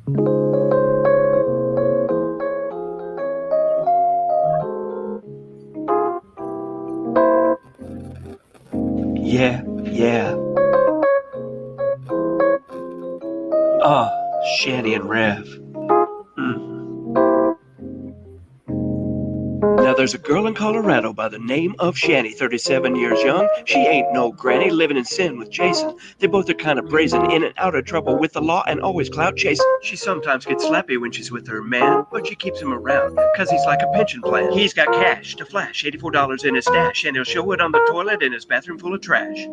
Yeah, yeah. Ah, Shanny and Rev. Now there's a girl in Colorado by the name of Shanny, 37 years young. She ain't no granny, living in sin with Jason. They both are kind of brazen, in and out of trouble with the law and always clout chasing. She sometimes gets slappy when she's with her man, but she keeps him around, cause he's like a pension plan. He's got cash to flash, $84 in his stash, and he'll show it on the toilet in his bathroom full of trash.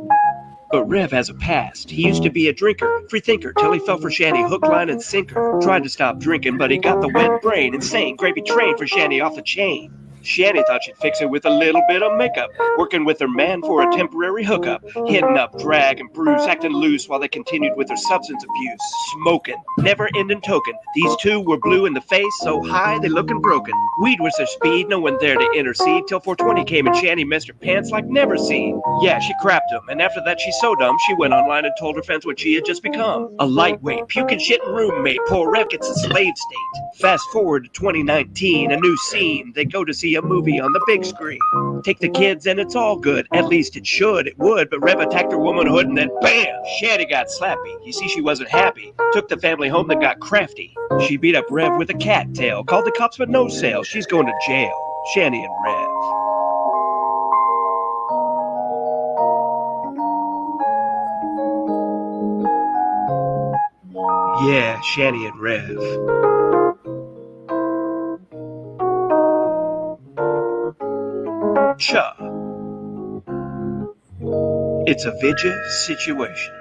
But Rev has a past. He used to be a drinker, free thinker, till he fell for Shanny hook, line, and sinker. Tried to stop drinking, but he got the wet brain. Insane, gravy train for Shanny off the chain. Shanny thought she'd fix it with a little bit of makeup, working with her man for a temporary hookup, hitting up drag and Bruce, acting loose while they continued with their substance abuse, smoking, never-ending token. These two were blue in the face, so high they looking broken. Weed was their speed, no one there to intercede, till 420 came and Shanny messed her pants like never seen. Yeah, she crapped him, and after that she's so dumb, she went online and told her fans what she had just become. A lightweight, puking shitting roommate, poor Rev gets a slave state. Fast forward to 2019, a new scene, they go to see a movie on the big screen. Take the kids and it's all good, at least it should, it would, but Rev attacked her womanhood and then BAM! Shanny got slappy. You see, she wasn't happy. Took the family home, then got crafty. She beat up Rev with a cattail, called the cops but no sale. She's going to jail. Shanny and Rev. Yeah, Shanny and Rev. Cha. It's a Vidya situation.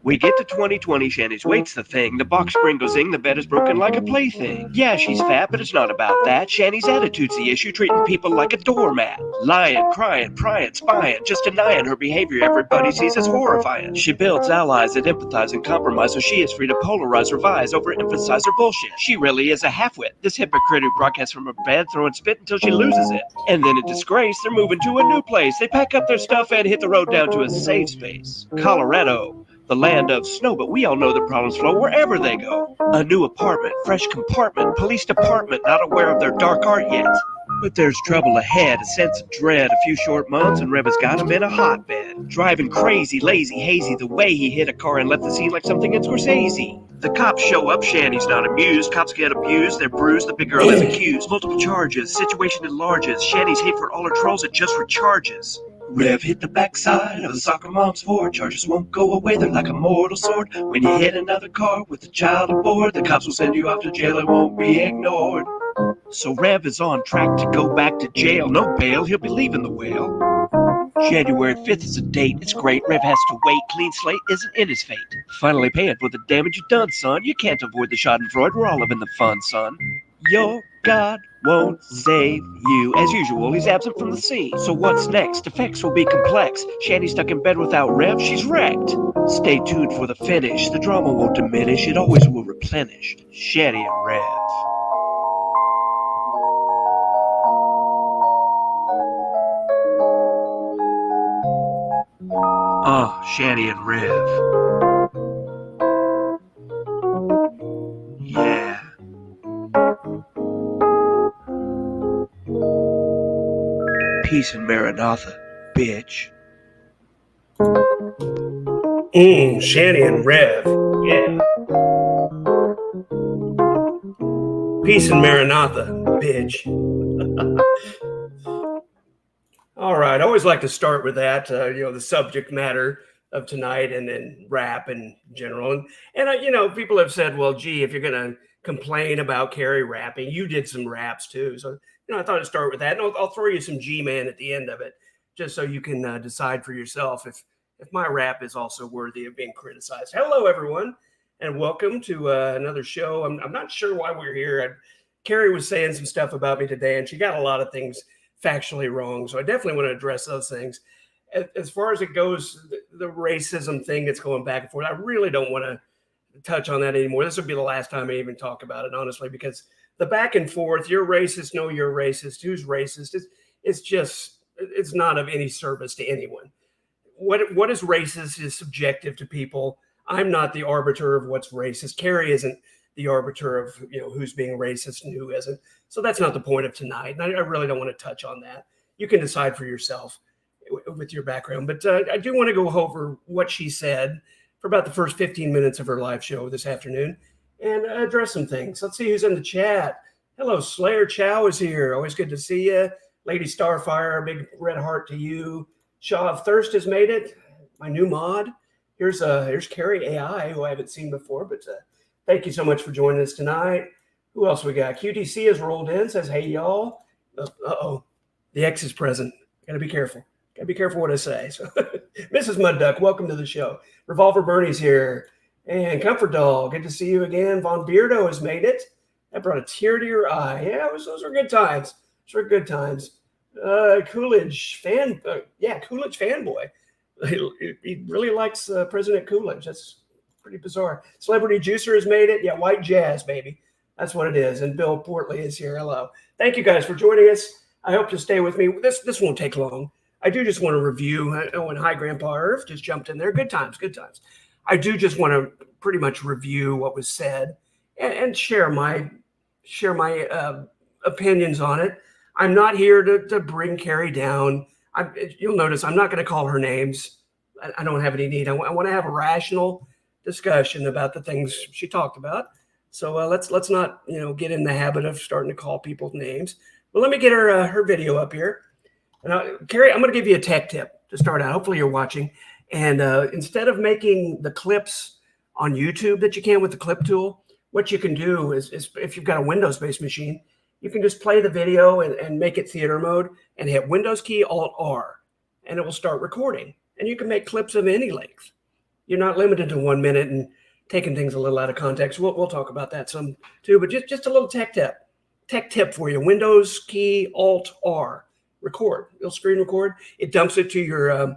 We get to 2020, Shanny's weight's the thing. The box spring goes zing, the bed is broken like a plaything. Yeah, she's fat, but it's not about that. Shanny's attitude's the issue, treating people like a doormat. Lying, crying, prying, spying, just denying her behavior everybody sees as horrifying. She builds allies that empathize and compromise, so she is free to polarize, revise, overemphasize her bullshit. She really is a halfwit, this hypocrite who broadcasts from her bed, throwing spit until she loses it. And then in disgrace, they're moving to a new place. They pack up their stuff and hit the road down to a safe space. Colorado. The land of snow, but we all know the problems flow wherever they go. A new apartment, fresh compartment, police department, not aware of their dark art yet. But there's trouble ahead, a sense of dread, a few short months, and Rev has got him in a hotbed. Driving crazy, lazy, hazy, the way he hit a car and left the scene like something in Scorsese. The cops show up, Shanny's not amused. Cops get abused, they're bruised, the big girl is accused. Multiple charges, situation enlarges. Shanny's hate for all her trolls, it just recharges. Rev hit the backside of a soccer mom's Ford. Charges won't go away, they're like a mortal sword. When you hit another car with a child aboard, the cops will send you off to jail, it won't be ignored. So Rev is on track to go back to jail. No bail, he'll be leaving the whale. January 5th is a date, it's great. Rev has to wait, clean slate isn't in his fate. Finally paying for the damage you've done, son. You can't avoid the schadenfreude, we're all living the fun, son. Your God won't save you. As usual, he's absent from the scene. So what's next? Effects will be complex. Shanny's stuck in bed without Rev, she's wrecked. Stay tuned for the finish. The drama won't diminish, it always will replenish. Shanny and Rev. Ah, Shanny and Rev. Yeah. Peace and Maranatha, bitch. Shanny and Rev. Yeah. Peace and Maranatha, bitch. All right. I always like to start with that, the subject matter of tonight and then rap in general. And people have said, well, gee, if you're going to complain about Carrie rapping, you did some raps too. So, I thought I'd start with that. And I'll throw you some G-Man at the end of it, just so you can decide for yourself if my rap is also worthy of being criticized. Hello, everyone, and welcome to another show. I'm not sure why we're here. Carrie was saying some stuff about me today, and she got a lot of things factually wrong. So I definitely want to address those things. As far as it goes, the racism thing that's going back and forth, I really don't want to touch on that anymore. This will be the last time I even talk about it, honestly, because the back and forth, you're racist, no, you're racist, who's racist, it's not of any service to anyone. What is racist is subjective to people. I'm not the arbiter of what's racist. Carrie isn't the arbiter of who's being racist and who isn't. So that's not the point of tonight, and I really don't want to touch on that. You can decide for yourself with your background, but I do want to go over what she said for about the first 15 minutes of her live show this afternoon and address some things. Let's see who's in the chat. Hello, Slayer Chow is here. Always good to see you. Lady Starfire, a big red heart to you. Shaw of Thirst has made it. My new mod. Here's Carrie AI, who I haven't seen before, but thank you so much for joining us tonight. Who else we got? QTC has rolled in, says, hey, y'all. Uh-oh. The X is present. Got to be careful. Got to be careful what I say. So, Mrs. Mudduck, welcome to the show. Revolver Bernie's here. And Comfort Doll, good to see you again. Von Beardo has made it. That brought a tear to your eye. Yeah, those were good times. Those were good times. Coolidge fanboy. He really likes President Coolidge. That's pretty bizarre. Celebrity Juicer has made it. Yeah, White Jazz, baby. That's what it is. And Bill Portley is here. Hello. Thank you guys for joining us. I hope you'll stay with me. This won't take long. I do just want to review. And hi, Grandpa Irv just jumped in there. Good times, good times. I do just want to pretty much review what was said and share my opinions on it. I'm not here to bring Carrie down. You'll notice I'm not going to call her names. I don't have any need. I want to have a rational discussion about the things she talked about. So let's not get in the habit of starting to call people names. But let me get her video up here. And Carrie, I'm going to give you a tech tip to start out. Hopefully you're watching. And instead of making the clips on YouTube that you can with the clip tool, what you can do is if you've got a Windows-based machine, you can just play the video and make it theater mode and hit Windows key Alt-R, and it will start recording. And you can make clips of any length. You're not limited to 1 minute and taking things a little out of context. We'll talk about that some too, but just a little tech tip for you. Windows key Alt-R, record. It'll screen record. It dumps it to your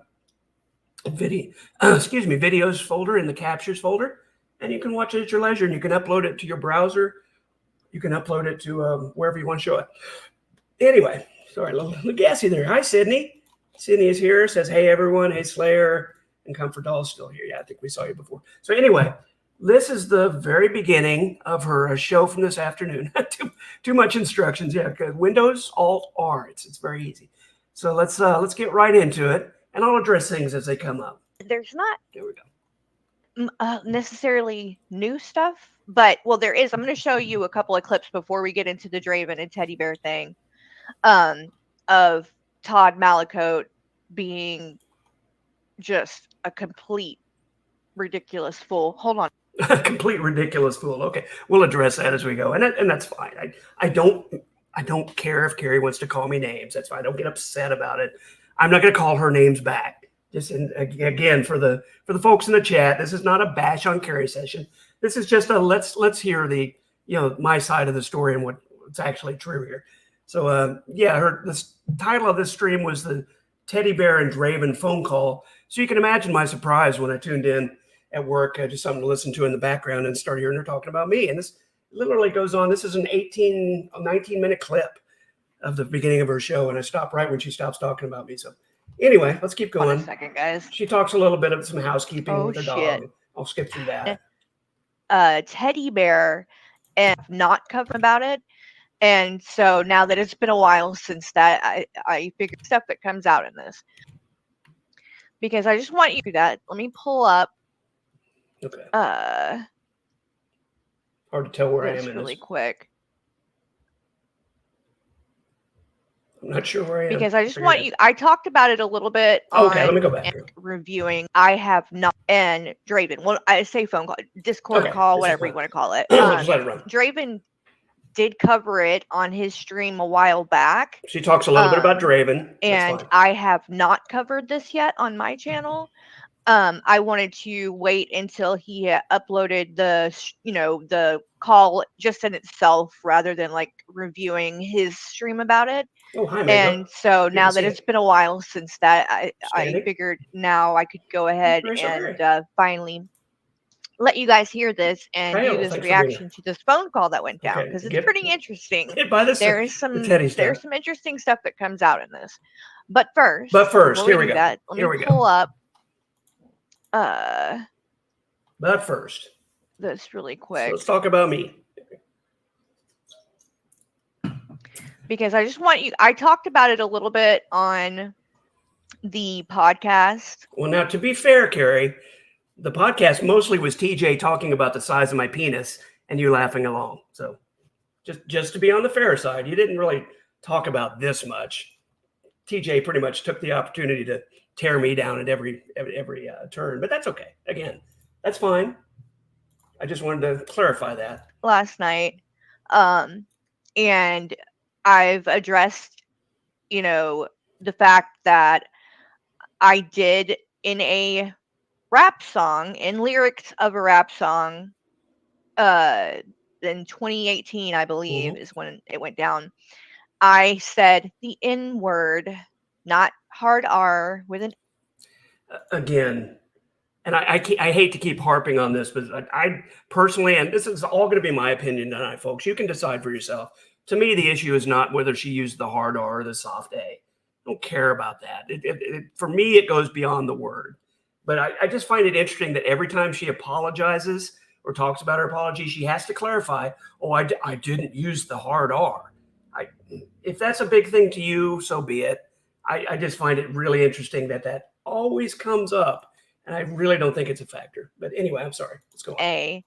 videos folder in the captures folder, and you can watch it at your leisure, and you can upload it to your browser. You can upload it to wherever you want to show it. Anyway, sorry, a little gassy there. Hi, Sydney. Sydney is here, says, hey, everyone. Hey, Slayer. And Comfort Doll is still here. Yeah, I think we saw you before. So anyway, this is the very beginning of her show from this afternoon. too much instructions. Yeah, Windows Alt-R. It's very easy. So let's get right into it, and I'll address things as they come up. There's not There we go. necessarily new stuff, but there is. I'm going to show you a couple of clips before we get into the Draven and teddy bear thing, of Todd Malacote being just a complete ridiculous fool. Hold on. A complete ridiculous fool. Okay, we'll address that as we go, and that's fine. I don't care if Carrie wants to call me names. That's fine. I don't get upset about it. I'm not going to call her names back. Just again for the folks in the chat, this is not a bash on Carrie session. This is just a let's hear the my side of the story and what's actually true here. So this title of this stream was the Teddy Bear and Draven phone call. So you can imagine my surprise when I tuned in at work, just something to listen to in the background, and started hearing her talking about me. And this literally goes on. This is an 19-minute clip of the beginning of her show, and I stopped right when she stops talking about me. So anyway, let's keep going. Hold on a second, guys. She talks a little bit of some housekeeping with her dog. I'll skip through that. Teddy Bear, and not covered about it. And so now that it's been a while since that, I figured stuff that comes out in this. Because I just want you to do that. Let me pull up. Okay. Hard to tell where I am in really this. Quick. I'm not sure where I am. Because I just want you. I talked about it a little bit. Okay, let me go back. Reviewing. I have not. And Draven. Well, I say phone call, Discord call, whatever you want to call it. Just let it run. Draven did cover it on his stream a while back. She talks a little bit about Draven. And I have not covered this yet on my channel. I wanted to wait until he uploaded the call just in itself rather than reviewing his stream about it. Oh, hi, and so now that it's been a while since that, I figured now I could go ahead and finally let you guys hear this and do this reaction to this phone call that went down, because it's pretty interesting. There's some interesting stuff that comes out in this. But first, here we go. Let me pull up. But first, this really quick. So let's talk about me. Because I just want you, I talked about it a little bit on the podcast. Well, now, to be fair, Carrie, the podcast mostly was TJ talking about the size of my penis and you laughing along. So just to be on the fair side, you didn't really talk about this much. TJ pretty much took the opportunity to tear me down at every turn, but that's okay. Again, that's fine. I just wanted to clarify that. Last night, and I've addressed, the fact that I did in a rap song, in lyrics of a rap song, in 2018, I believe, is when it went down. I said the N word, not hard R with an. Again, and I hate to keep harping on this, but I personally, and this is all going to be my opinion tonight, folks. You can decide for yourself. To me, the issue is not whether she used the hard R or the soft A. I don't care about that. For me, it goes beyond the word. But I just find it interesting that every time she apologizes or talks about her apology, she has to clarify, I didn't use the hard R. If that's a big thing to you, so be it. I just find it really interesting that always comes up. And I really don't think it's a factor. But anyway, I'm sorry. Let's go on.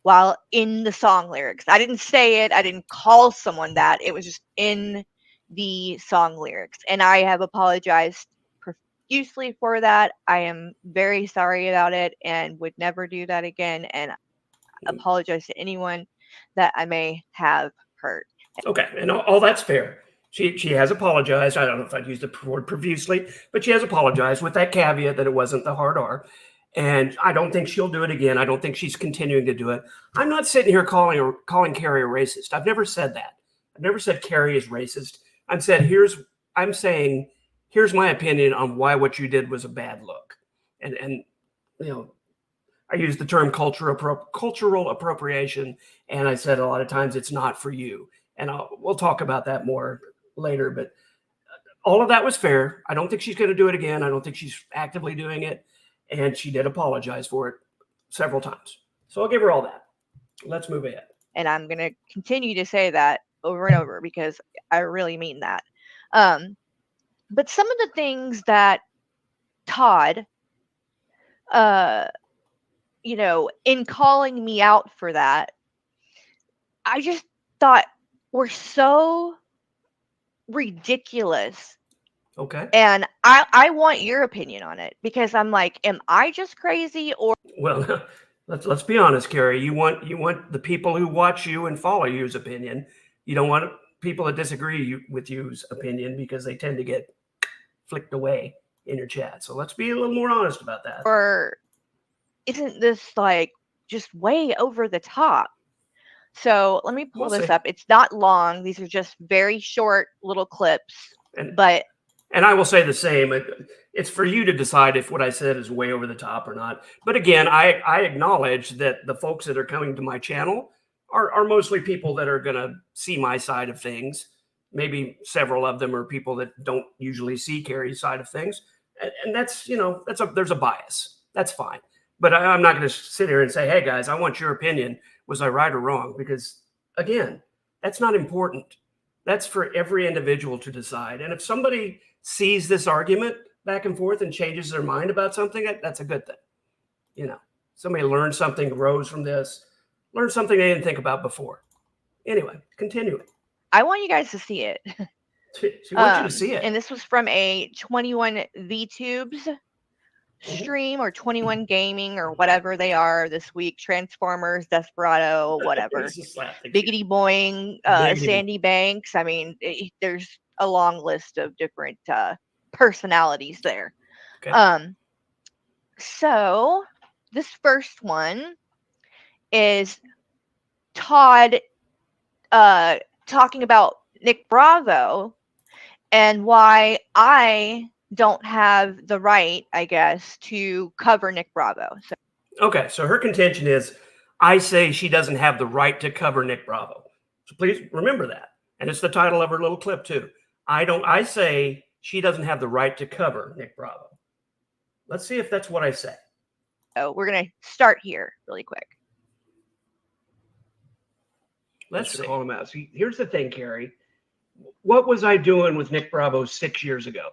While in the song lyrics. I didn't say it. I didn't call someone that. It was just in the song lyrics. And I have apologized profusely for that. I am very sorry about it and would never do that again. And apologize to anyone that I may have hurt. Okay. And all that's fair. She has apologized. I don't know if I'd use the word profusely, but she has apologized with that caveat that it wasn't the hard R. And I don't think she'll do it again. I don't think she's continuing to do it. I'm not sitting here calling Carrie a racist. I've never said that. I've never said Carrie is racist. I'm saying, here's my opinion on why what you did was a bad look. And I use the term cultural appropriation, and I said a lot of times it's not for you. And we'll talk about that more later, but all of that was fair. I don't think she's going to do it again. I don't think she's actively doing it. And she did apologize for it several times. So I'll give her all that. Let's move ahead. And I'm going to continue to say that over and over because I really mean that. But some of the things that Todd, in calling me out for that, I just thought were so ridiculous. Okay. And I want your opinion on it because I'm like, am I just crazy or? Well, let's be honest, Carrie. You want the people who watch you and follow you's opinion. You don't want people that disagree with you's opinion because they tend to get flicked away in your chat. So let's be a little more honest about that. Or isn't this like just way over the top? So let me pull this up. It's not long. These are just very short little clips. And I will say the same. It's for you to decide if what I said is way over the top or not. But again, I acknowledge that the folks that are coming to my channel are mostly people that are going to see my side of things. Maybe several of them are people that don't usually see Carrie's side of things. And that's, there's a bias. That's fine. But I'm not going to sit here and say, hey, guys, I want your opinion. Was I right or wrong? Because, again, that's not important. That's for every individual to decide. And if somebody sees this argument back and forth and changes their mind about something, that's a good thing. Somebody learned something, grows from this, learned something they didn't think about before. Anyway, continuing. I want you guys to see it. She wants you to see it. And this was from a 21 VTubes stream or 21 Gaming or whatever they are this week. Transformers, Desperado, whatever. Biggity Boing, Sandy Banks. I mean, there's a long list of different personalities there. Okay. So this first one is Todd talking about Nick Bravo and why I don't have the right, I guess, to cover Nick Bravo. Okay, so her contention is I say she doesn't have the right to cover Nick Bravo. So please remember that. And it's the title of her little clip too. I say she doesn't have the right to cover Nick Bravo. Let's see if that's what I say. So we're going to start here really quick. Let's call him out. See, here's the thing, Carrie. What was I doing with Nick Bravo 6 years ago,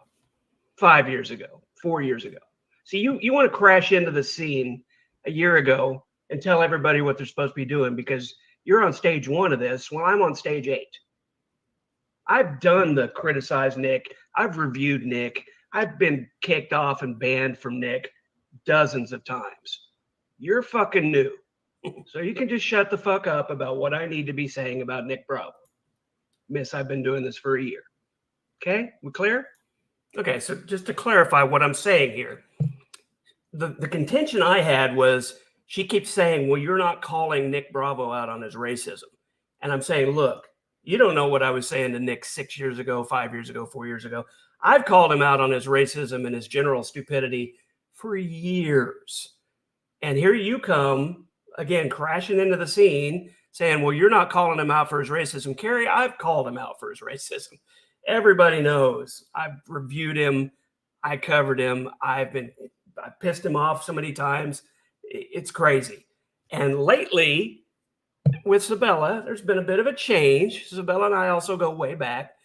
5 years ago, 4 years ago? See, you want to crash into the scene a year ago and tell everybody what they're supposed to be doing because you're on stage 1 of this while I'm on stage 8. I've done the criticize Nick. I've reviewed Nick. I've been kicked off and banned from Nick dozens of times. You're fucking new. So you can just shut the fuck up about what I need to be saying about Nick Bravo. Miss, I've been doing this for a year. Okay, we clear? Okay, so just to clarify what I'm saying here, the contention I had was she keeps saying, well, you're not calling Nick Bravo out on his racism. And I'm saying, look, you don't know what I was saying to Nick 6 years ago, 5 years ago, 4 years ago. I've called him out on his racism and his general stupidity for years. And here you come, again, crashing into the scene, saying, well, you're not calling him out for his racism. Carrie, I've called him out for his racism. Everybody knows. I've reviewed him. I covered him. I pissed him off so many times. It's crazy. And lately, with Sabella, there's been a bit of a change. Sabella and I also go way back.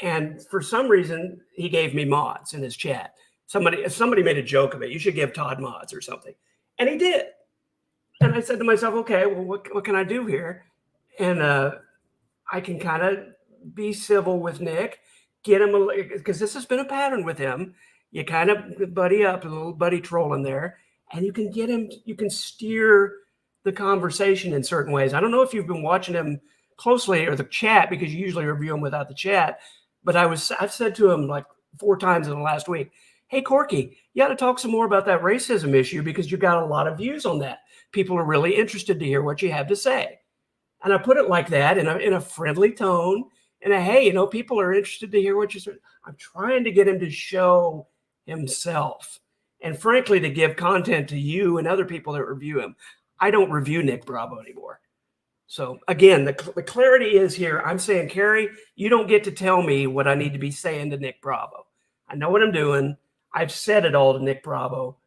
And for some reason, he gave me mods in his chat. Somebody made a joke of it. You should give Todd mods or something. And he did. And I said to myself, okay, well, what can I do here? And I can kind of be civil with Nick, get him, because this has been a pattern with him. You kind of buddy up, a little buddy trolling there, and you can get him, you can steer the conversation in certain ways. I don't know if you've been watching him closely or the chat, because you usually review him without the chat, but I've said to him like 4 times in the last week, hey, Corky, you got to talk some more about that racism issue because you got a lot of views on that. People are really interested to hear what you have to say. And I put it like that in a friendly tone. And hey, people are interested to hear what you say. I'm trying to get him to show himself. And frankly, to give content to you and other people that review him. I don't review Nick Bravo anymore. So again, the clarity is here. I'm saying, Carrie, you don't get to tell me what I need to be saying to Nick Bravo. I know what I'm doing. I've said it all to Nick Bravo.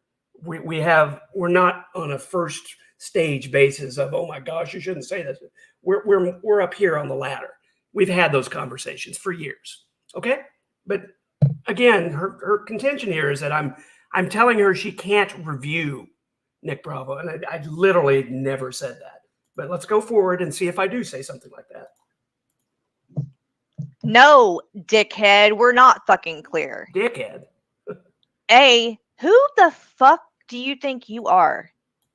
We're not on a first stage basis of, oh my gosh, you shouldn't say this. We're up here on the ladder. We've had those conversations for years. Okay. But again, her contention here is that I'm telling her she can't review Nick Bravo. And I literally never said that, but let's go forward and see if I do say something like that. No, dickhead. We're not fucking clear. Dickhead. Who the fuck do you think you are?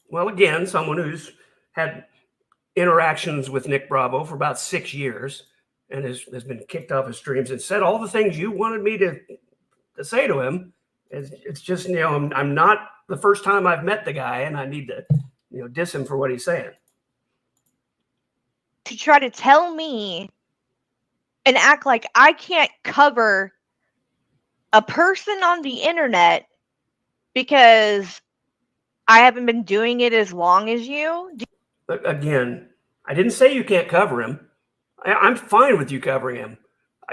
Well, again, someone who's had interactions with Nick Bravo for about 6 years and has been kicked off his streams and said all the things you wanted me to say to him. It's just, I'm not the first time I've met the guy and I need to, diss him for what he's saying. To try to tell me and act like I can't cover a person on the internet because I haven't been doing it as long as you. Again, I didn't say you can't cover him. I'm fine with you covering him.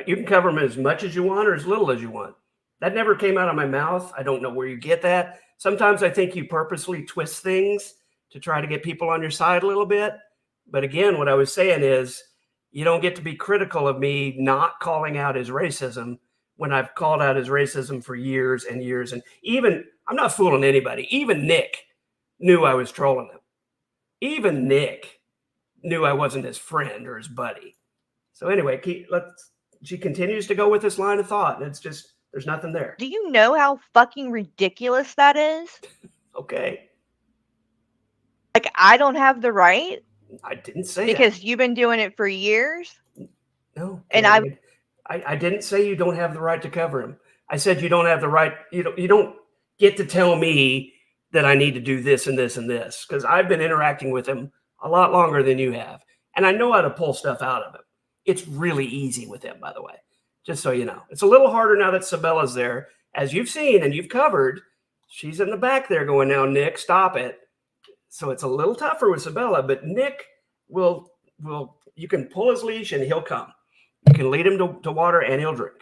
You can cover him as much as you want or as little as you want. That never came out of my mouth. I don't know where you get that. Sometimes I think you purposely twist things to try to get people on your side a little bit. But again, what I was saying is you don't get to be critical of me not calling out his racism when I've called out his racism for years and years. And even, I'm not fooling anybody. Even Nick knew I was trolling him. Even Nick knew I wasn't his friend or his buddy. So anyway, she continues to go with this line of thought. And it's just, there's nothing there. Do you know how fucking ridiculous that is? Okay. Like, I don't have the right? I didn't say because you've been doing it for years? No. And I didn't say you don't have the right to cover him. I said you don't have the right. You don't get to tell me that I need to do this and this and this because I've been interacting with him a lot longer than you have. And I know how to pull stuff out of him. It's really easy with him, by the way, just so you know. It's a little harder now that Sabella's there. As you've seen and you've covered, she's in the back there going, now, Nick, stop it. So it's a little tougher with Sabella, but Nick will you can pull his leash and he'll come. You can lead him to water and he'll drink.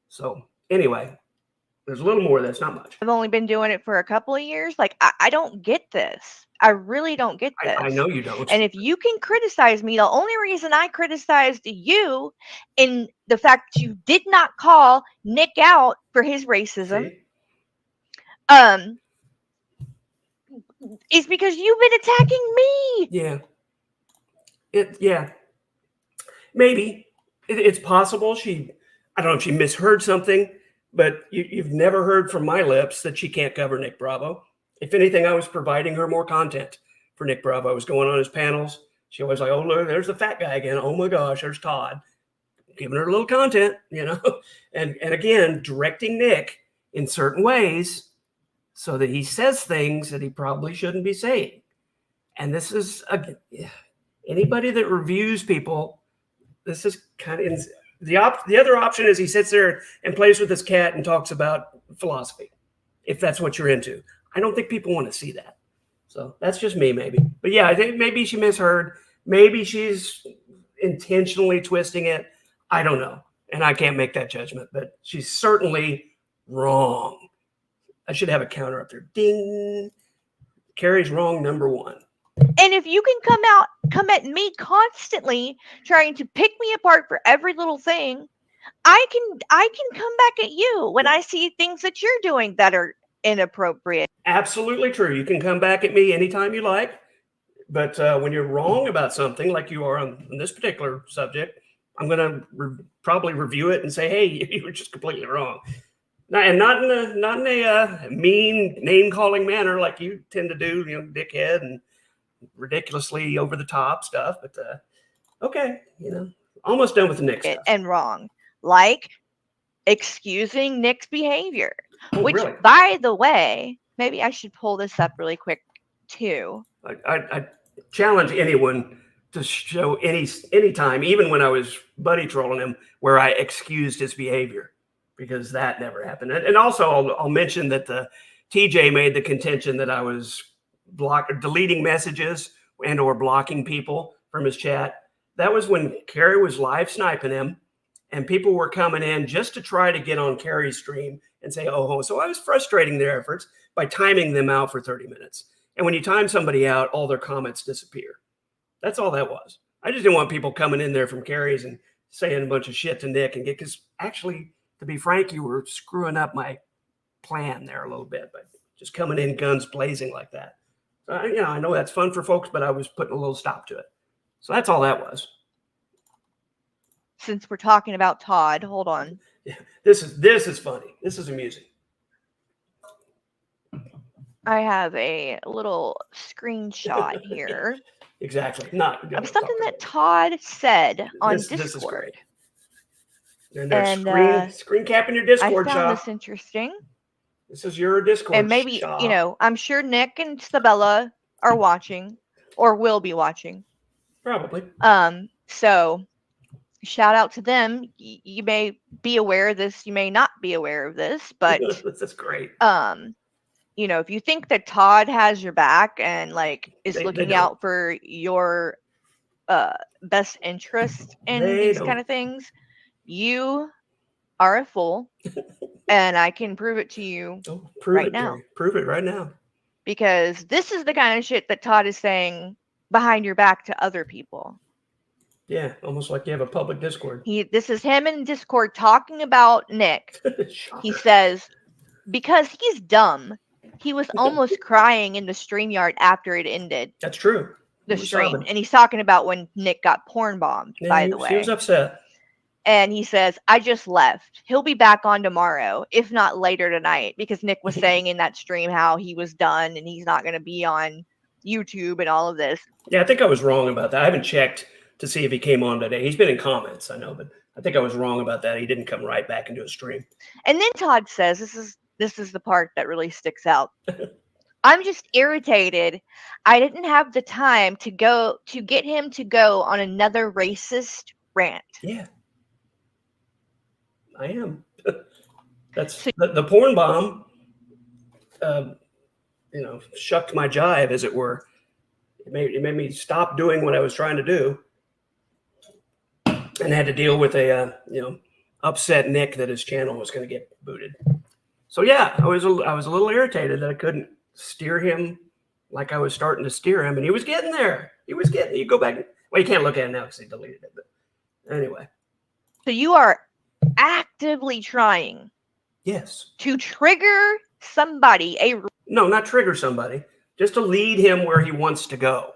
So anyway, There's a little more. That's not much. I've only been doing it for a couple of years. Like, I don't get this. I really don't get this. I know you don't. And if you can criticize me, the only reason I criticized you in the fact that you did not call Nick out for his racism, is because you've been attacking me. Yeah. Yeah. Maybe. It's possible I don't know if she misheard something, but you've never heard from my lips that she can't cover Nick Bravo. If anything, I was providing her more content for Nick Bravo. I was going on his panels. She always like, oh, look, there's the fat guy again. Oh my gosh, there's Todd. Giving her a little content, and again, directing Nick in certain ways so that he says things that he probably shouldn't be saying. And this is, anybody that reviews people, this is kind of, the other option is he sits there and plays with his cat and talks about philosophy, if that's what you're into. I don't think people want to see that. So that's just me, maybe. But yeah, I think maybe she misheard. Maybe she's intentionally twisting it. I don't know. And I can't make that judgment, but she's certainly wrong. I should have a counter up there. Ding. Carrie's wrong, number 1. And if you can come at me constantly trying to pick me apart for every little thing, I can come back at you when I see things that you're doing that are inappropriate. Absolutely true. You can come back at me anytime you like, but when you're wrong about something like you are on this particular subject, I'm going to probably review it and say, hey, you were just completely wrong. And not in a mean name-calling manner like you tend to do, dickhead and ridiculously over-the-top stuff. But, okay, almost done with the Nick stuff. And wrong. Like excusing Nick's behavior. Which, really? By the way, maybe I should pull this up really quick, too. I challenge anyone to show any time, even when I was buddy trolling him, where I excused his behavior, because that never happened. And also, I'll mention that the TJ made the contention that I was deleting messages and or blocking people from his chat. That was when Carrie was live sniping him, and people were coming in just to try to get on Carrie's stream and say, oh, so I was frustrating their efforts by timing them out for 30 minutes. And when you time somebody out, all their comments disappear. That's all that was. I just didn't want people coming in there from Carrie's and saying a bunch of shit to Nick because actually, to be frank, you were screwing up my plan there a little bit, but just coming in guns blazing like that. So, I know that's fun for folks, but I was putting a little stop to it. So that's all that was. Since we're talking about Todd, hold on. Yeah, this is funny. This is amusing. I have a little screenshot here. Exactly. Of something that Todd said on Discord. This is great. And they're screen capping your Discord, I found this interesting. This is your Discord. And maybe, I'm sure Nick and Sabella are watching or will be watching. Probably. So shout out to them. You may be aware of this. You may not be aware of this, but this is great. If you think that Todd has your back and is looking out for your best interest in these kind of things, you are a fool. And I can prove it to you right now. Prove it right now. Because this is the kind of shit that Todd is saying behind your back to other people. Yeah, almost like you have a public Discord. This is him in Discord talking about Nick. He says, because he's dumb, he was almost crying in the StreamYard after it ended. That's true. The stream. And he's talking about when Nick got porn bombed, by the way. He was upset. And he says, I just left. He'll be back on tomorrow, if not later tonight, because Nick was saying in that stream how he was done and he's not going to be on YouTube and all of this. Yeah, I think I was wrong about that. I haven't checked to see if he came on today. He's been in comments, I know, but I think I was wrong about that. He didn't come right back into a stream. And then Todd says, this is the part that really sticks out. I'm just irritated. I didn't have the time to get him to go on another racist rant. Yeah. I am. That's the porn bomb, shucked my jive, as it were. It made me stop doing what I was trying to do, and had to deal with a upset Nick that his channel was going to get booted. So yeah, I was a little irritated that I couldn't steer him like I was starting to steer him, and he was getting there. You go back. Well, you can't look at it now because they deleted it. But anyway. So you are actively trying. Yes. To trigger somebody. No, not trigger somebody. Just to lead him where he wants to go.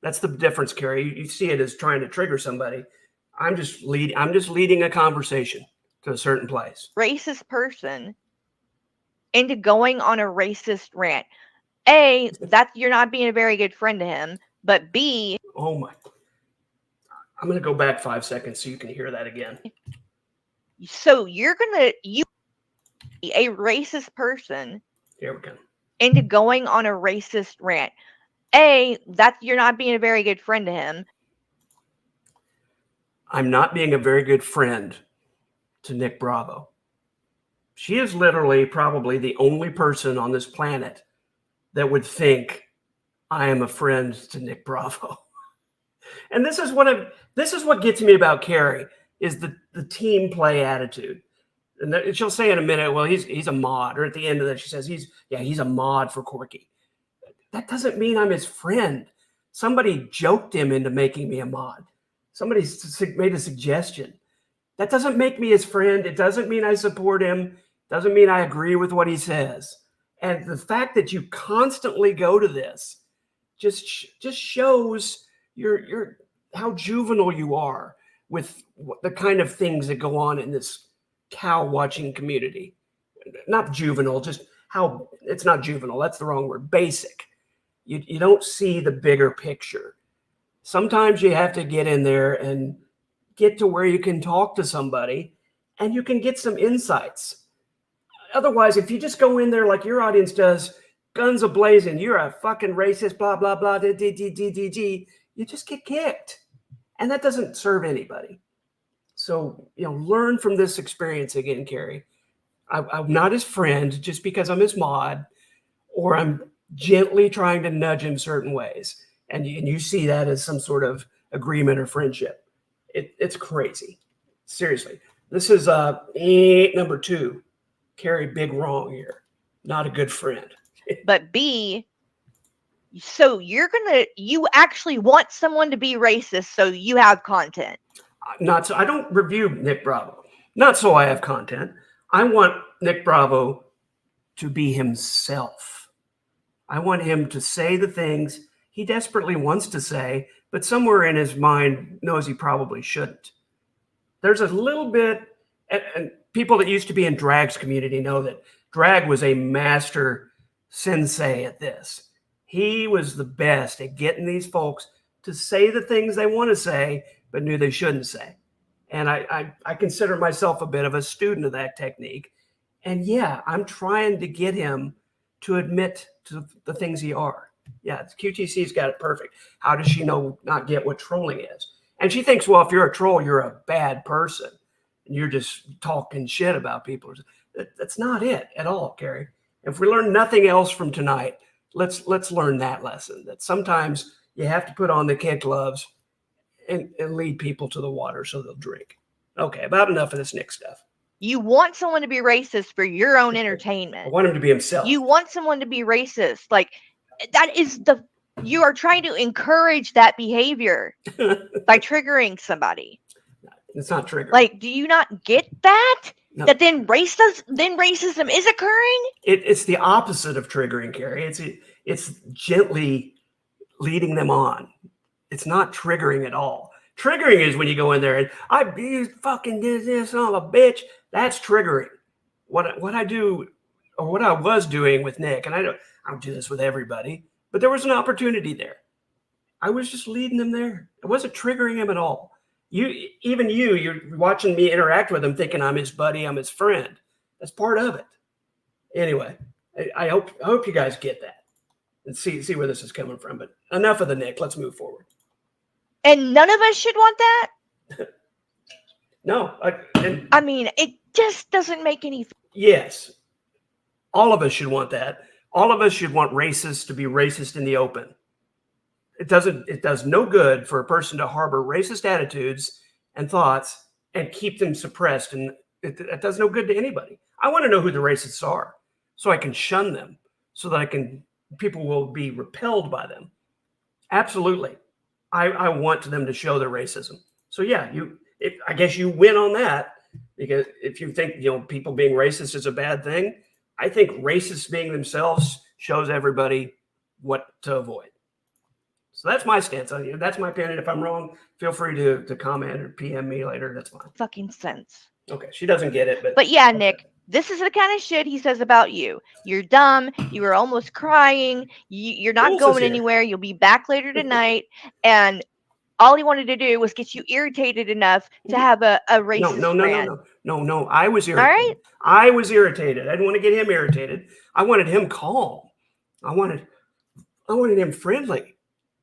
That's the difference, Carrie. You see it as trying to trigger somebody. I'm just leading a conversation to a certain place. Racist person into going on a racist rant. A, that you're not being a very good friend to him, but B. Oh my. I'm going to go back 5 seconds so you can hear that again. So you a racist person. Here we go. Into going on a racist rant. A, that you're not being a very good friend to him. I'm not being a very good friend to Nick Bravo. She is literally probably the only person on this planet that would think I am a friend to Nick Bravo. And this is what gets me about Carrie is the team play attitude. And she'll say in a minute, well, he's a mod, or at the end of that, she says he's a mod for Corky. That doesn't mean I'm his friend. Somebody joked him into making me a mod. Somebody made a suggestion. That doesn't make me his friend. It doesn't mean I support him. Doesn't mean I agree with what he says. And the fact that you constantly go to this just shows your how juvenile you are with the kind of things that go on in this cow watching community. Not juvenile, just how it's not juvenile. That's the wrong word. Basic. You don't see the bigger picture. Sometimes you have to get in there and get to where you can talk to somebody and you can get some insights. Otherwise, if you just go in there like your audience does, guns a-blazing, you're a fucking racist, blah, blah, blah, you just get kicked. And that doesn't serve anybody. So, learn from this experience again, Carrie. I'm not his friend just because I'm his mod, or I'm gently trying to nudge him certain ways. And you see that as some sort of agreement or friendship. It's crazy. Seriously. This is number 2. Carrie, big wrong here. Not a good friend. But B, so you actually want someone to be racist so you have content. Not so. I don't review Nick Bravo. Not so I have content. I want Nick Bravo to be himself. I want him to say the things he desperately wants to say, but somewhere in his mind knows he probably shouldn't. There's a little bit, and people that used to be in drag's community know that drag was a master sensei at this. He was the best at getting these folks to say the things they want to say, but knew they shouldn't say. And I consider myself a bit of a student of that technique. And yeah, I'm trying to get him to admit to the things he are. Yeah, QTC's got it perfect. How does she not get what trolling is? And she thinks, well, if you're a troll, you're a bad person. And you're just talking shit about people. That's not it at all, Carrie. If we learn nothing else from tonight, let's learn that lesson. That sometimes you have to put on the kid gloves and lead people to the water so they'll drink. Okay, about enough of this Nick stuff. You want someone to be racist for your own entertainment. I want him to be himself. You want someone to be racist. Like, that is you are trying to encourage that behavior by triggering somebody. It's not triggering. Like, do you not get that? No. That then racism is occurring? It's the opposite of triggering, Carrie. It's gently leading them on. It's not triggering at all. Triggering is when you go in there and you fucking did this, son of a bitch. That's triggering. What I do, or what I was doing with Nick, and I don't do this with everybody, but there was an opportunity there. I was just leading them there. It wasn't triggering him at all. You're watching me interact with him, thinking I'm his buddy, I'm his friend. That's part of it. Anyway, I hope you guys get that and see where this is coming from. But enough of the Nick. Let's move forward. And none of us should want that? No. I mean, it just doesn't make any... Yes. All of us should want that. All of us should want racists to be racist in the open. It does no good for a person to harbor racist attitudes and thoughts and keep them suppressed. And it does no good to anybody. I want to know who the racists are. so I can shun them, so that people will be repelled by them. Absolutely. I want them to show their racism. So yeah, I guess you win on that, because if you think, people being racist is a bad thing, I think racists being themselves shows everybody what to avoid. So that's my stance on you. That's my opinion. If I'm wrong, feel free to comment or PM me later. That's fine. Fucking sense. Okay, she doesn't get it, but yeah, Nick, this is the kind of shit he says about you. You're dumb. You were almost crying. You're not going anywhere. You'll be back later tonight. And all he wanted to do was get you irritated enough to have a racist rant. No. I was irritated. All right? I was irritated. I didn't want to get him irritated. I wanted him calm. I wanted him friendly.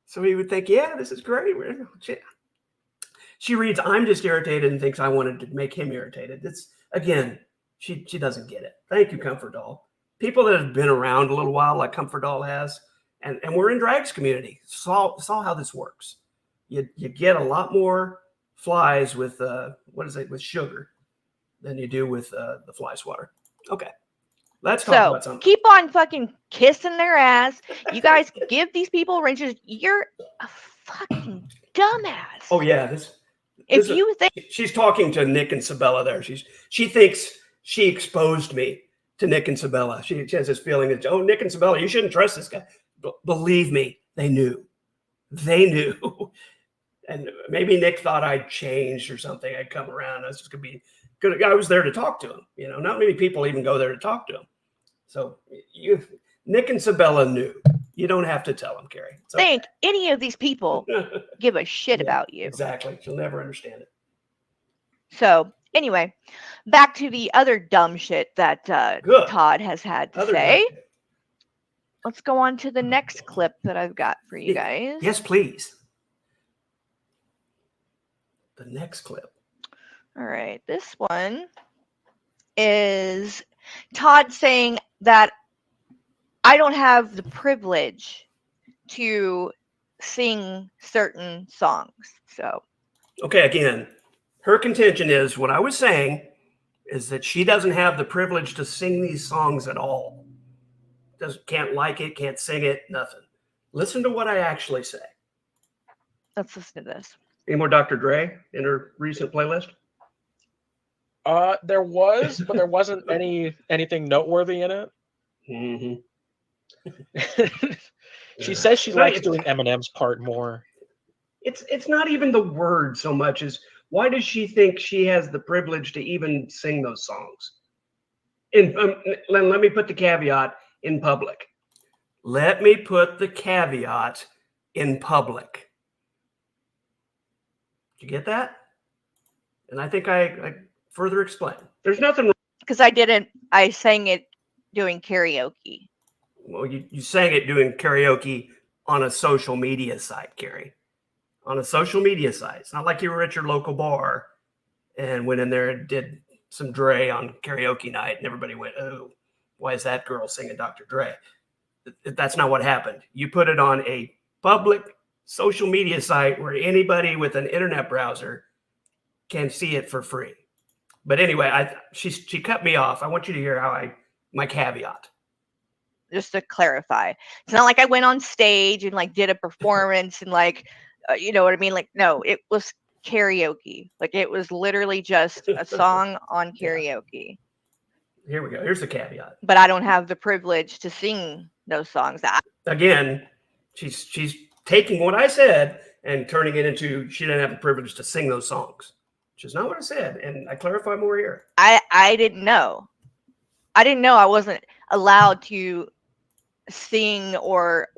So he would think, yeah, this is great. She reads, I'm just irritated, and thinks I wanted to make him irritated. Again, she doesn't get it. Thank you, Comfort Doll. People that have been around a little while, like Comfort Doll has, and we're in Drag's community, saw how this works. You get a lot more flies with with sugar than you do with the fly swatter. Okay. Let's talk about something. Keep on fucking kissing their ass. You guys give these people wrenches. You're a fucking dumbass. Oh yeah, you think she's talking to Nick and Sabella there, she thinks she exposed me to Nick and Sabella. She has this feeling that, oh, Nick and Sabella, you shouldn't trust this guy. Believe me, they knew. And maybe Nick thought I'd changed or something. I'd come around. I was just gonna be good. I was there to talk to him. Not many people even go there to talk to him. So Nick and Sabella knew. You don't have to tell them, Carrie. Think any of these people give a shit about you. Exactly. She'll never understand it. So anyway, back to the other dumb shit that Todd has had to say. Let's go on to the next clip that I've got for you guys. Yes, please. The next clip. All right. This one is Todd saying that I don't have the privilege to sing certain songs. So, okay, again, her contention is what I was saying is that she doesn't have the privilege to sing these songs at all. Can't like it, can't sing it, nothing. Listen to what I actually say. Let's listen to this. Any more Dr. Dre in her recent playlist? There was, but there wasn't anything noteworthy in it. Mm-hmm. She says she likes doing Eminem's part more. It's not even the word so much as why does she think she has the privilege to even sing those songs? Let me put the caveat in public. Let me put the caveat in public. Did you get that? And I think I further explain. There's nothing wrong. Because I sang it doing karaoke. Well, you sang it doing karaoke on a social media site, Carrie. On a social media site. It's not like you were at your local bar and went in there and did some Dre on karaoke night and everybody went, oh, why is that girl singing Dr. Dre? That's not what happened. You put it on a public social media site where anybody with an internet browser can see it for free. But anyway, she cut me off. I want you to hear my caveat. Just to clarify, it's not like I went on stage and did a performance and you know what I mean? No, it was karaoke. It was literally just a song on karaoke. Here we go. Here's the caveat. But I don't have the privilege to sing those songs. Again, she's taking what I said and turning it into she didn't have the privilege to sing those songs, which is not what I said. And I clarify more here. I didn't know. I didn't know I wasn't allowed to sing or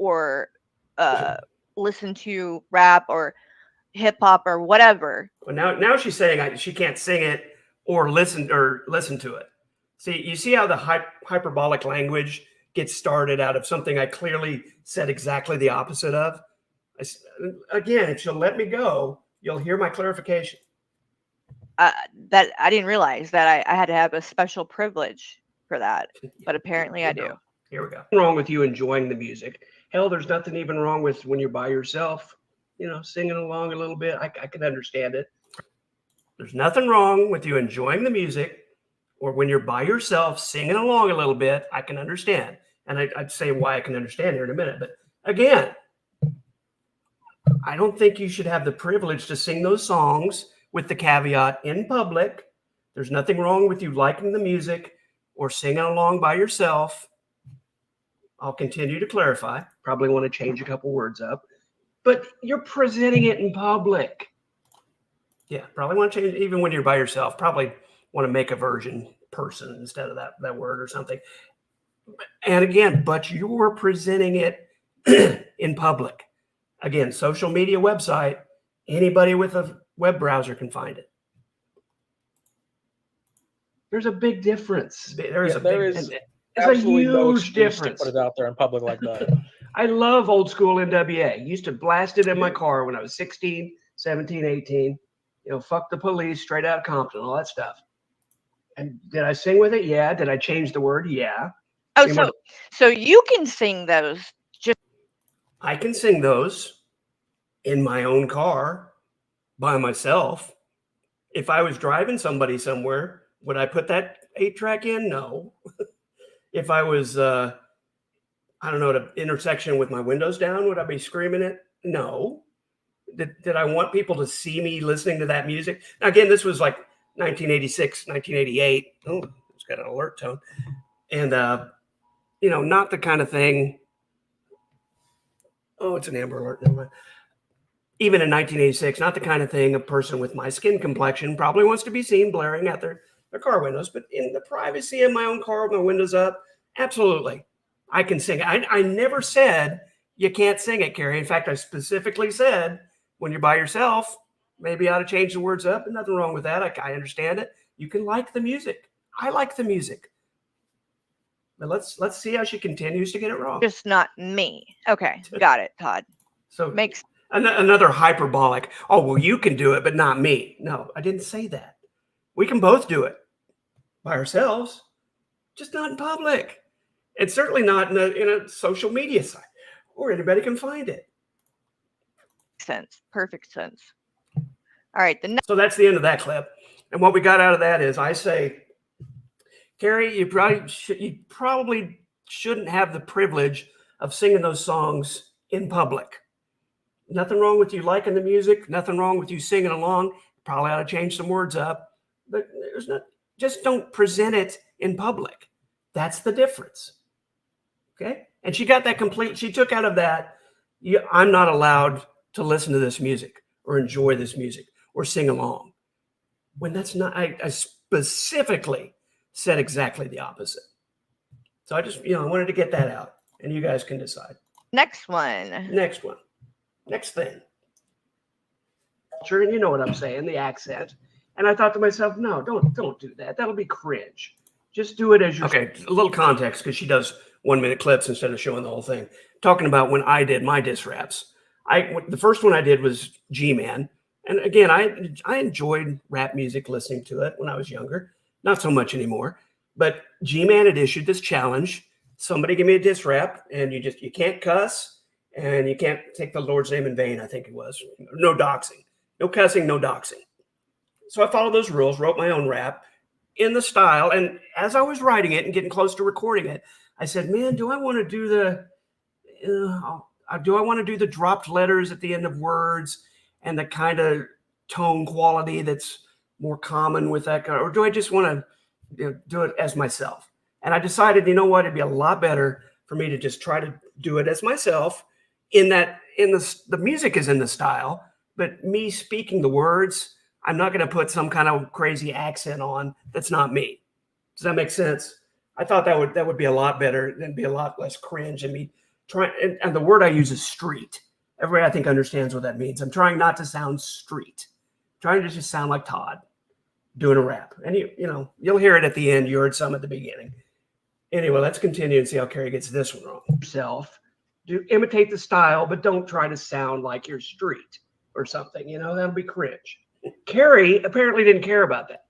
listen to rap or hip hop or whatever. Well, now she's saying she can't sing it or listen to it. You see how the hyperbolic language gets started out of something I clearly said exactly the opposite of. Again, if she'll let me go, you'll hear my clarification. That I didn't realize that I had to have a special privilege for that, but apparently I do. Here we go. Nothing wrong with you enjoying the music. Hell, there's nothing even wrong with when you're by yourself, singing along a little bit. I can understand it. There's nothing wrong with you enjoying the music or when you're by yourself singing along a little bit, I can understand. And I'd say why I can understand here in a minute. But again, I don't think you should have the privilege to sing those songs with the caveat in public. There's nothing wrong with you liking the music or singing along by yourself. I'll continue to clarify. Probably want to change a couple words up. But you're presenting it in public. Yeah, probably want to change, even when you're by yourself. Probably want to make a version person instead of that word or something. And again, but you're presenting it in public. Again, social media website, anybody with a web browser can find it. There's a big difference. There is absolutely no excuse to put it out there in public like that. I love old school NWA. Used to blast it in my car when I was 16, 17, 18. Fuck the police, straight out of Compton, all that stuff. And did I sing with it? Yeah. Did I change the word? Yeah. Oh, so you can sing those. I can sing those in my own car by myself. If I was driving somebody somewhere, would I put that 8-track in? No. If I was, at an intersection with my windows down, would I be screaming it? No. Did I want people to see me listening to that music? Now, again, this was like 1986, 1988. Oh, it's got an alert tone. And, not the kind of thing. Oh, it's an Amber Alert. Never mind. Even in 1986, not the kind of thing a person with my skin complexion probably wants to be seen blaring at their car windows. But in the privacy of my own car with my windows up, absolutely, I can sing. I never said you can't sing it, Carrie. In fact, I specifically said when you're by yourself, maybe I ought to change the words up. And nothing wrong with that. I understand it. You can like the music. I like the music. But let's see how she continues to get it wrong. Just not me. Okay, got it, Todd. So makes another hyperbolic. Oh, well, you can do it, but not me. No, I didn't say that. We can both do it by ourselves, just not in public. And certainly not in a social media site where anybody can find it. Sense. Perfect sense. All right. So that's the end of that clip. And what we got out of that is I say, Carrie, you probably shouldn't have the privilege of singing those songs in public. Nothing wrong with you liking the music. Nothing wrong with you singing along. Probably ought to change some words up. But just don't present it in public. That's the difference. Okay? And she got that complete. She took out of that, I'm not allowed to listen to this music or enjoy this music or sing along. When that's not, I specifically said exactly the opposite. So I just, I wanted to get that out, and you guys can decide. Next one. Next thing. Sure, and you know what I'm saying, the accent. And I thought to myself, no, don't do that. That'll be cringe. Just do it as you're. Okay, a little context, because she does 1-minute clips instead of showing the whole thing. Talking about when I did my diss raps. The first one I did was G-Man. And again, I enjoyed rap music, listening to it when I was younger. Not so much anymore. But G-Man had issued this challenge. Somebody give me a diss rap, and you can't cuss, and you can't take the Lord's name in vain, I think it was. No doxing. No cussing, no doxing. So I followed those rules, wrote my own rap in the style. And as I was writing it and getting close to recording it, I said, man, do I want to do the dropped letters at the end of words and the kind of tone quality that's more common with that kind of, or do I just want to do it as myself? And I decided, you know what, it'd be a lot better for me to just try to do it as myself the music is in the style, but me speaking the words, I'm not going to put some kind of crazy accent on that's not me. Does that make sense? I thought that would be a lot better and be a lot less cringe and me trying. And the word I use is street. Everybody I think understands what that means. I'm trying not to sound street. I'm trying to just sound like Todd doing a rap. And you'll hear it at the end. You heard some at the beginning. Anyway, let's continue and see how Carrie gets this one wrong. Yourself, imitate the style, but don't try to sound like you're street or something. That'll be cringe. Carrie apparently didn't care about that.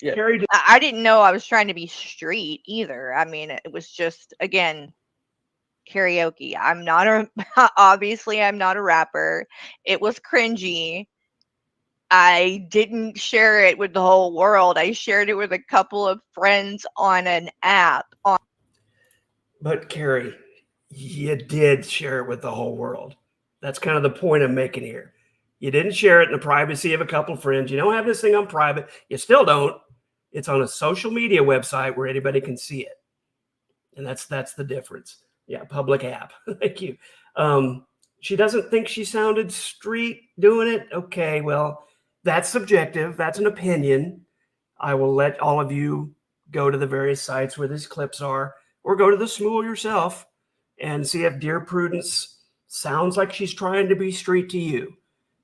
Yeah. Carrie I didn't know I was trying to be street either. I mean, it was just, again, karaoke. Obviously I'm not a rapper. It was cringy. I didn't share it with the whole world. I shared it with a couple of friends on an app. But Carrie, you did share it with the whole world. That's kind of the point I'm making here. You didn't share it in the privacy of a couple of friends. You don't have this thing on private. You still don't. It's on a social media website where anybody can see it. And that's the difference. Yeah, public app. Thank you. She doesn't think she sounded street doing it. Okay, well, that's subjective. That's an opinion. I will let all of you go to the various sites where these clips are, or go to the Smool yourself and see if Dear Prudence sounds like she's trying to be street to you.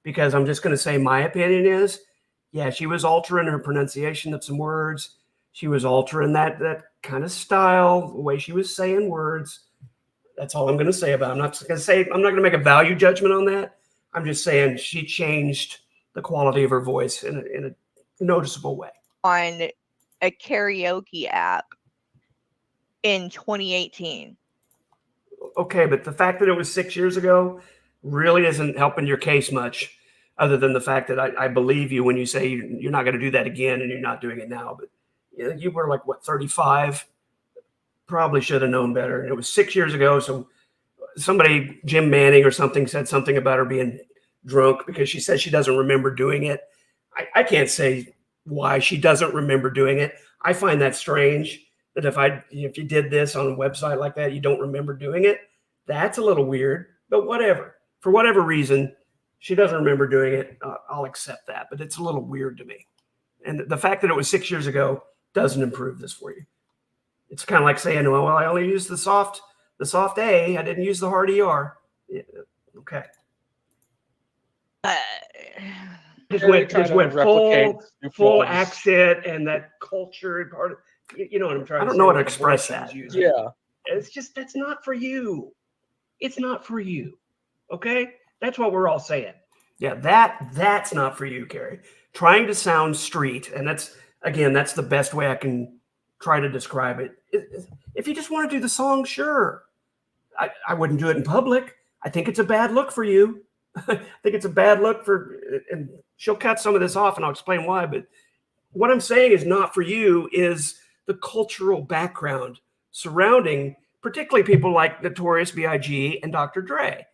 Because I'm just going to say my opinion is, yeah, she was altering her pronunciation of some words. She was altering that kind of style, the way she was saying words. That's all I'm going to say about it. I'm not going to make a value judgment on that. I'm just saying she changed the quality of her voice in a noticeable way. On a karaoke app in 2018. Okay, but the fact that it was 6 years ago really isn't helping your case much, other than the fact that I believe you when you say you're not going to do that again and you're not doing it now. But you were like, what, 35? Probably should have known better. And it was 6 years ago. So somebody, Jim Manning or something, said something about her being drunk because she said she doesn't remember doing it. I can't say why she doesn't remember doing it. I find that strange that if you did this on a website like that, you don't remember doing it. That's a little weird, but whatever. For whatever reason, she doesn't remember doing it. I'll accept that, but it's a little weird to me. And the fact that it was 6 years ago doesn't improve this for you. It's kind of like saying, well, I only used the soft A. I didn't use the hard ER. Yeah, okay. Just went full accent and that culture and part of, you know what I'm trying to say. I don't know how to express that. Yeah. It's just, that's not for you. It's not for you. Okay? That's what we're all saying. Yeah, that's not for you, Carrie. Trying to sound street, and that's the best way I can try to describe it. If you just want to do the song, sure. I wouldn't do it in public. I think it's a bad look for you. I think it's a bad look and she'll cut some of this off and I'll explain why. But what I'm saying is not for you is the cultural background surrounding particularly people like Notorious B.I.G. and Dr. Dre.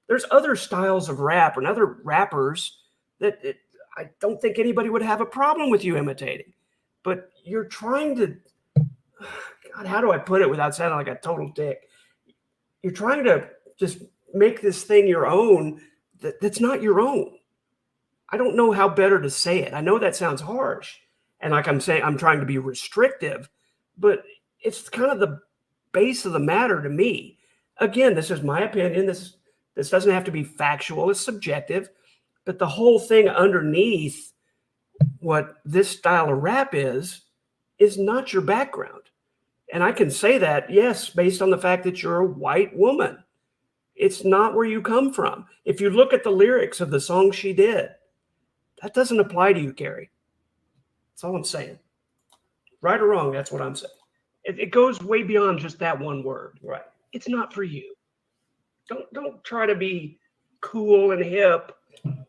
There's other styles of rap and other rappers that I don't think anybody would have a problem with you imitating. But you're trying to, God, how do I put it without sounding like a total dick? You're trying to just make this thing your own that's not your own. I don't know how better to say it. I know that sounds harsh. And like I'm saying, I'm trying to be restrictive, but it's kind of the base of the matter to me. Again, this is my opinion. This doesn't have to be factual. It's subjective. But the whole thing underneath what this style of rap is not your background. And I can say that, yes, based on the fact that you're a white woman. It's not where you come from. If you look at the lyrics of the song she did, that doesn't apply to you, Carrie. That's all I'm saying. Right or wrong, that's what I'm saying. It goes way beyond just that one word. Right. It's not for you. Don't try to be cool and hip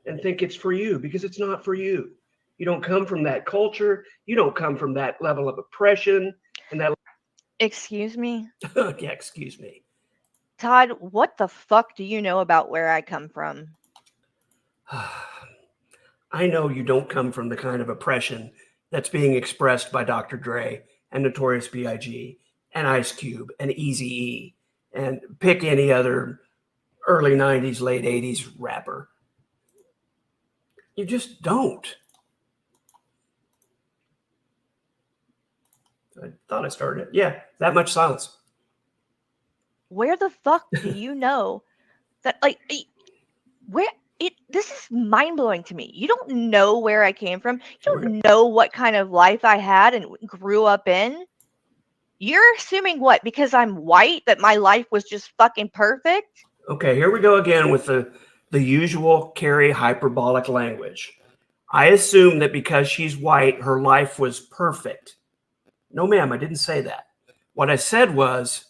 and think it's for you, because it's not for you. You don't come from that culture. You don't come from that level of oppression and that. Excuse me? Yeah, excuse me. Todd, what the fuck do you know about where I come from? I know you don't come from the kind of oppression that's being expressed by Dr. Dre and Notorious B.I.G. and Ice Cube and Eazy-E and pick any other early 90s, late 80s rapper. You just don't. I thought I started it. Yeah, that much silence. Where the fuck do you know that, like, this is mind-blowing to me. You don't know where I came from. You don't know what kind of life I had and grew up in. You're assuming what? Because I'm white, that my life was just fucking perfect? Okay, here we go again with the usual Carrie hyperbolic language. I assume that because she's white, her life was perfect. No, ma'am, I didn't say that. What I said was,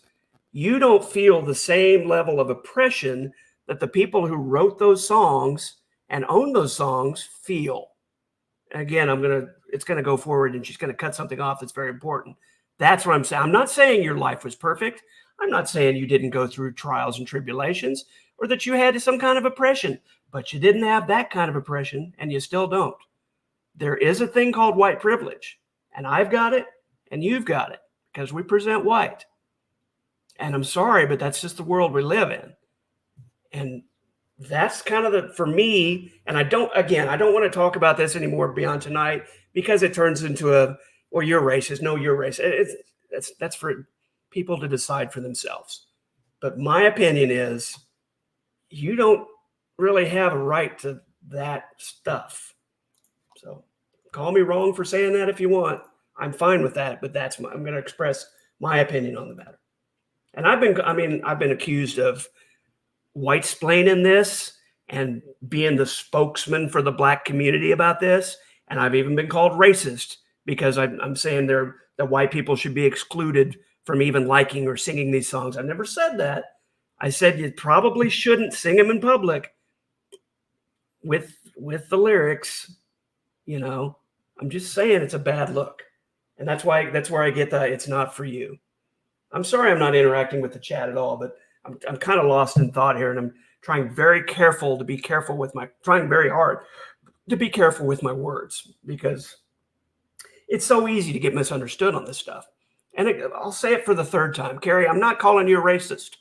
you don't feel the same level of oppression that the people who wrote those songs and own those songs, feel. Again, it's going to go forward and she's going to cut something off that's very important. That's what I'm saying. I'm not saying your life was perfect. I'm not saying you didn't go through trials and tribulations or that you had some kind of oppression, but you didn't have that kind of oppression and you still don't. There is a thing called white privilege, and I've got it and you've got it because we present white. And I'm sorry, but that's just the world we live in. And that's kind of for me, and I don't want to talk about this anymore beyond tonight because it turns into well, you're racist. No, you're racist. That's for people to decide for themselves. But my opinion is you don't really have a right to that stuff. So call me wrong for saying that if you want. I'm fine with that, but I'm going to express my opinion on the matter. And I've been accused of white-splaining this and being the spokesman for the black community about this. And I've even been called racist because I'm saying that white people should be excluded from even liking or singing these songs. I never said that. I said you probably shouldn't sing them in public with the lyrics. You know, I'm just saying it's a bad look. And that's where I get that it's not for you. I'm sorry I'm not interacting with the chat at all, but I'm kind of lost in thought here, and I'm trying very hard to be careful with my words because it's so easy to get misunderstood on this stuff. And I'll say it for the third time, Carrie, I'm not calling you a racist.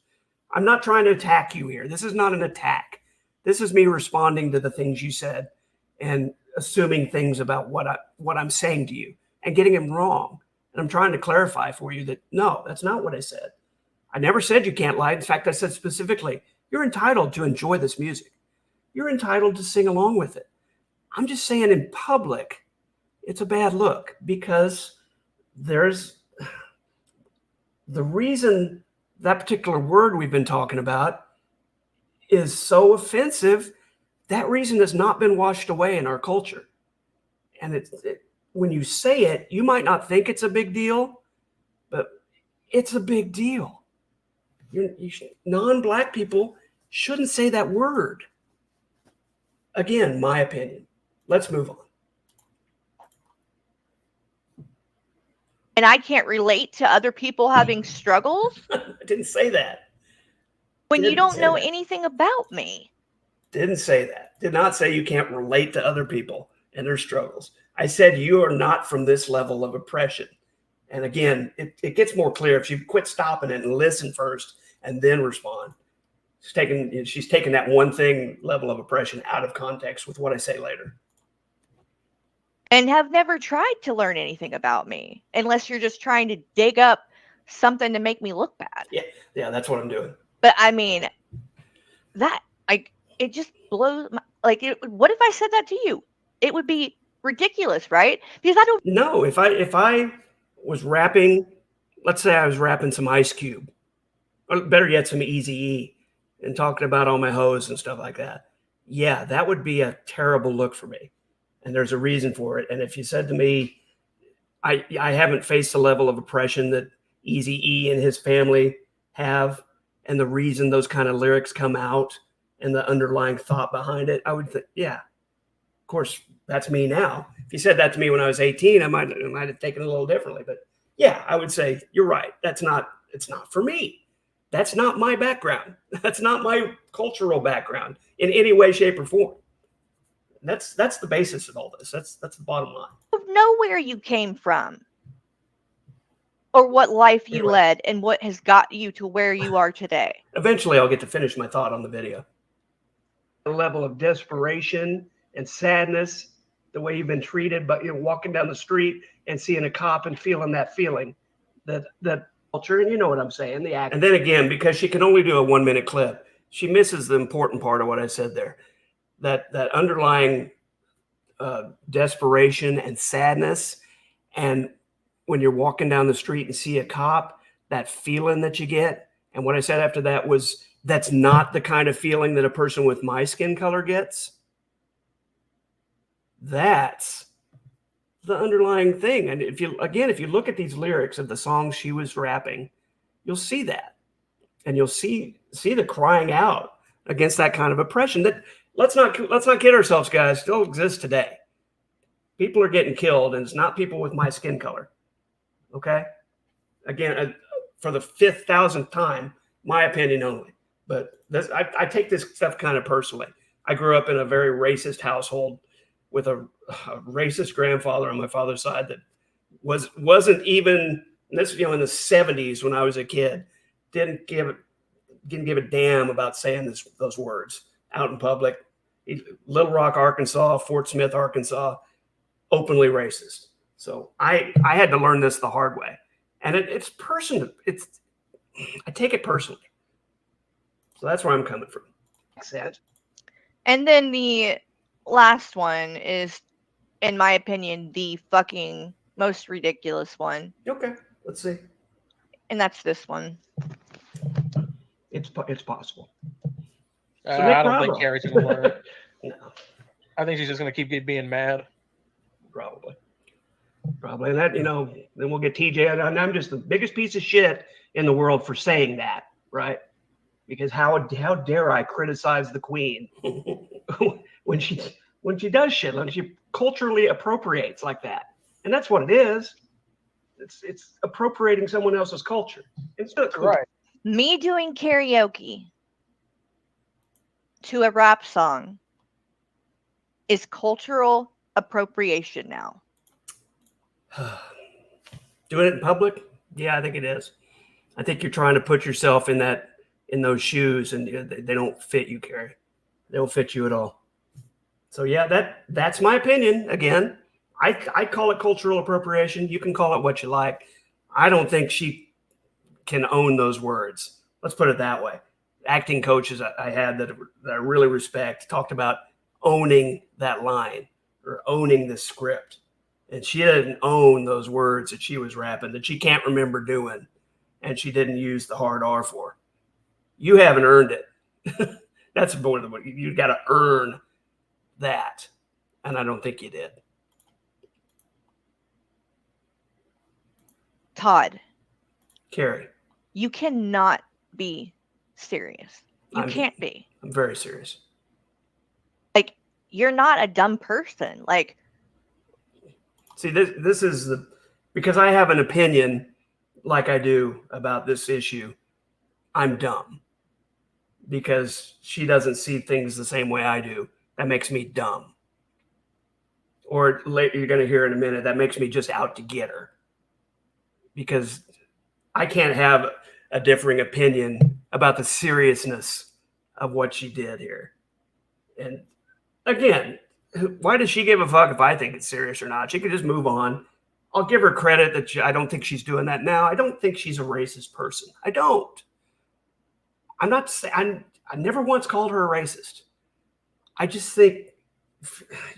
I'm not trying to attack you here. This is not an attack. This is me responding to the things you said and assuming things about what I'm saying to you and getting them wrong. And I'm trying to clarify for you that, no, that's not what I said. I never said you can't lie. In fact, I said specifically, you're entitled to enjoy this music. You're entitled to sing along with it. I'm just saying in public, it's a bad look because there's the reason that particular word we've been talking about is so offensive. That reason has not been washed away in our culture. And when you say it, you might not think it's a big deal, but it's a big deal. Non-black people shouldn't say that word. Again, my opinion. Let's move on. And I can't relate to other people having struggles? I didn't say that. When you don't know anything about me. Didn't say that. Did not say you can't relate to other people and their struggles. I said you are not from this level of oppression. And again, it gets more clear if you quit stopping it and listen first and then respond. She's taking that one thing level of oppression out of context with what I say later. And have never tried to learn anything about me unless you're just trying to dig up something to make me look bad. Yeah, that's what I'm doing. But I mean, it just blows what if I said that to you? It would be ridiculous, right? Because I don't know if I was rapping, let's say I was rapping some Ice Cube, or better yet, some Eazy-E, and talking about all my hoes and stuff like that. Yeah, that would be a terrible look for me. And there's a reason for it. And if you said to me, I haven't faced the level of oppression that Eazy-E and his family have, and the reason those kind of lyrics come out and the underlying thought behind it, I would think, yeah, of course, that's me now. If you said that to me when I was 18, I might have taken it a little differently. But yeah, I would say, you're right. It's not for me. That's not my background. That's not my cultural background in any way, shape, or form. That's the basis of all this. That's the bottom line. Know where you came from or what life you led and what has got you to where you are today. Eventually, I'll get to finish my thought on the video. The level of desperation and sadness, the way you've been treated, but you're walking down the street and seeing a cop and feeling that feeling, that culture, and you know what I'm saying, the act. And then again, because she can only do a 1-minute clip, she misses the important part of what I said there. That underlying desperation and sadness, and when you're walking down the street and see a cop, that feeling that you get. And what I said after that was, that's not the kind of feeling that a person with my skin color gets. That's the underlying thing. And if you look at these lyrics of the songs she was rapping, you'll see that. And you'll see the crying out against that kind of oppression that let's not kid ourselves, guys. Still exists today. People are getting killed, and it's not people with my skin color. Okay? Again, for the 5,000th time, my opinion only. But I take this stuff kind of personally. I grew up in a very racist household with a racist grandfather on my father's side that wasn't even this, in the 70s when I was a kid, didn't give a damn about saying those words out in public. Little Rock, Arkansas, Fort Smith, Arkansas, openly racist. So I had to learn this the hard way, and it's personal. I take it personally. So that's where I'm coming from. And then the last one is, in my opinion, the fucking most ridiculous one. Okay, let's see. And that's this one. It's possible. I don't think Carrie's going to learn. No. I think she's just going to keep being mad. Probably. And that, then we'll get TJ. And I'm just the biggest piece of shit in the world for saying that, right? Because how dare I criticize the queen when she does shit, when she culturally appropriates like that. And that's what it is. It's appropriating someone else's culture. It's not cool. Right. Me doing karaoke to a rap song is cultural appropriation now. Doing it in public? Yeah, I think it is. I think you're trying to put yourself in those shoes, and they don't fit you, Carrie. They don't fit you at all. So yeah, that's my opinion. Again, I call it cultural appropriation. You can call it what you like. I don't think she can own those words. Let's put it that way. Acting coaches I had that I really respect talked about owning that line or owning the script. And she didn't own those words that she was rapping, that she can't remember doing, and she didn't use the hard R for. You haven't earned it. That's more than what you got to earn that. And I don't think you did. Todd. Carrie. You cannot be serious. You can't be. I'm very serious. Like, you're not a dumb person. Like, see, this is because I have an opinion like I do about this issue. I'm dumb because she doesn't see things the same way I do. That makes me dumb. Or later, you're going to hear in a minute, that makes me just out to get her. Because I can't have a differing opinion about the seriousness of what she did here. And again, why does she give a fuck if I think it's serious or not? She could just move on. I'll give her credit that I don't think she's doing that now. I don't think she's a racist person. I don't. I'm not saying, I never once called her a racist. I just think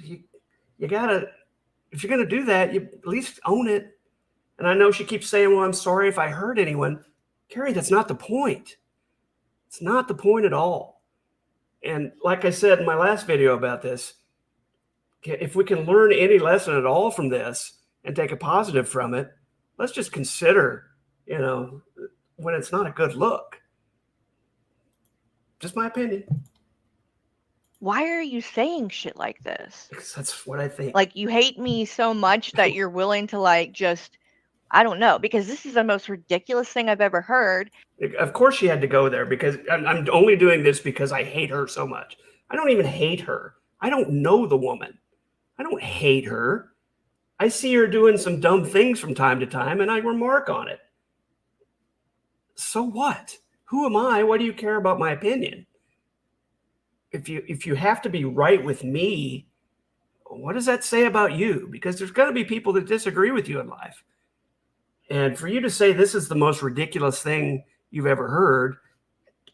you gotta, if you're gonna do that, you at least own it. And I know she keeps saying, well, I'm sorry if I hurt anyone. Carrie, that's not the point. It's not the point at all. And like I said in my last video about this, if we can learn any lesson at all from this and take a positive from it, let's just consider, when it's not a good look. Just my opinion. Why are you saying shit like this? Because that's what I think. Like, you hate me so much that you're willing to just, I don't know, because this is the most ridiculous thing I've ever heard. Of course she had to go there because I'm only doing this because I hate her so much. I don't even hate her. I don't know the woman. I don't hate her. I see her doing some dumb things from time to time and I remark on it. So what? Who am I? Why do you care about my opinion? If you have to be right with me, what does that say about you? Because there's going to be people that disagree with you in life. And for you to say this is the most ridiculous thing you've ever heard,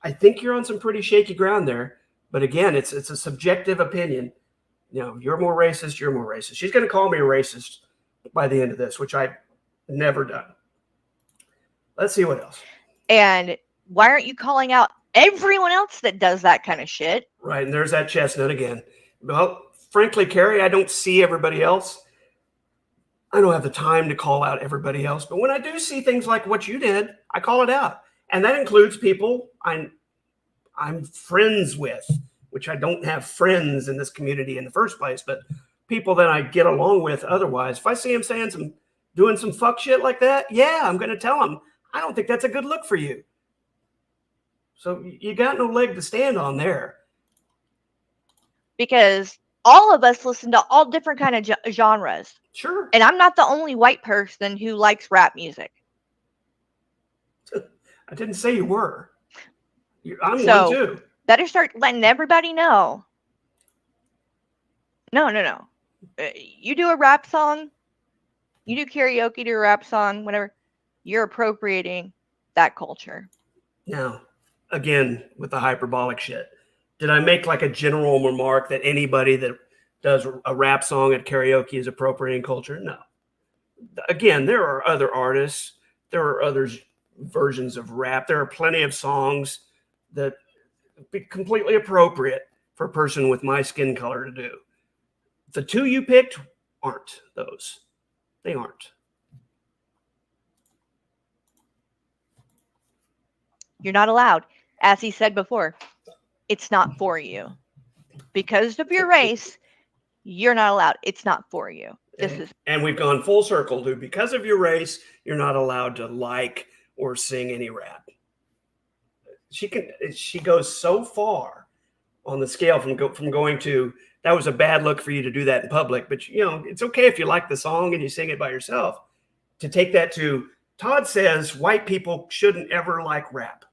I think you're on some pretty shaky ground there. But again, it's a subjective opinion. You're more racist, you're more racist. She's going to call me a racist by the end of this, which I've never done. Let's see what else. And why aren't you calling out everyone else that does that kind of shit? Right, and there's that chestnut again. Well, frankly, Carrie, I don't see everybody else. I don't have the time to call out everybody else. But when I do see things like what you did, I call it out. And that includes people I'm friends with. which I don't have friends in this community in the first place, but people that I get along with otherwise, if I see them doing some fuck shit like that, yeah, I'm going to tell them, I don't think that's a good look for you. So you got no leg to stand on there. Because all of us listen to all different kind of genres. Sure. And I'm not the only white person who likes rap music. I didn't say you were. I'm one too. Better start letting everybody know. No. You do a rap song, you do karaoke to a rap song, whatever, you're appropriating that culture. Now, again, with the hyperbolic shit, did I make like a general remark that anybody that does a rap song at karaoke is appropriating culture? No. Again, there are other artists. There are other versions of rap. There are plenty of songs that be completely appropriate for a person with my skin color to do. The two you picked aren't those. They aren't. You're not allowed. As he said before, it's not for you. Because of your race, you're not allowed. It's not for you. And we've gone full circle to because of your race, you're not allowed to like or sing any rap. She goes so far on the scale from going to, that was a bad look for you to do that in public, but it's okay if you like the song and you sing it by yourself, to take that to Todd says white people shouldn't ever like rap.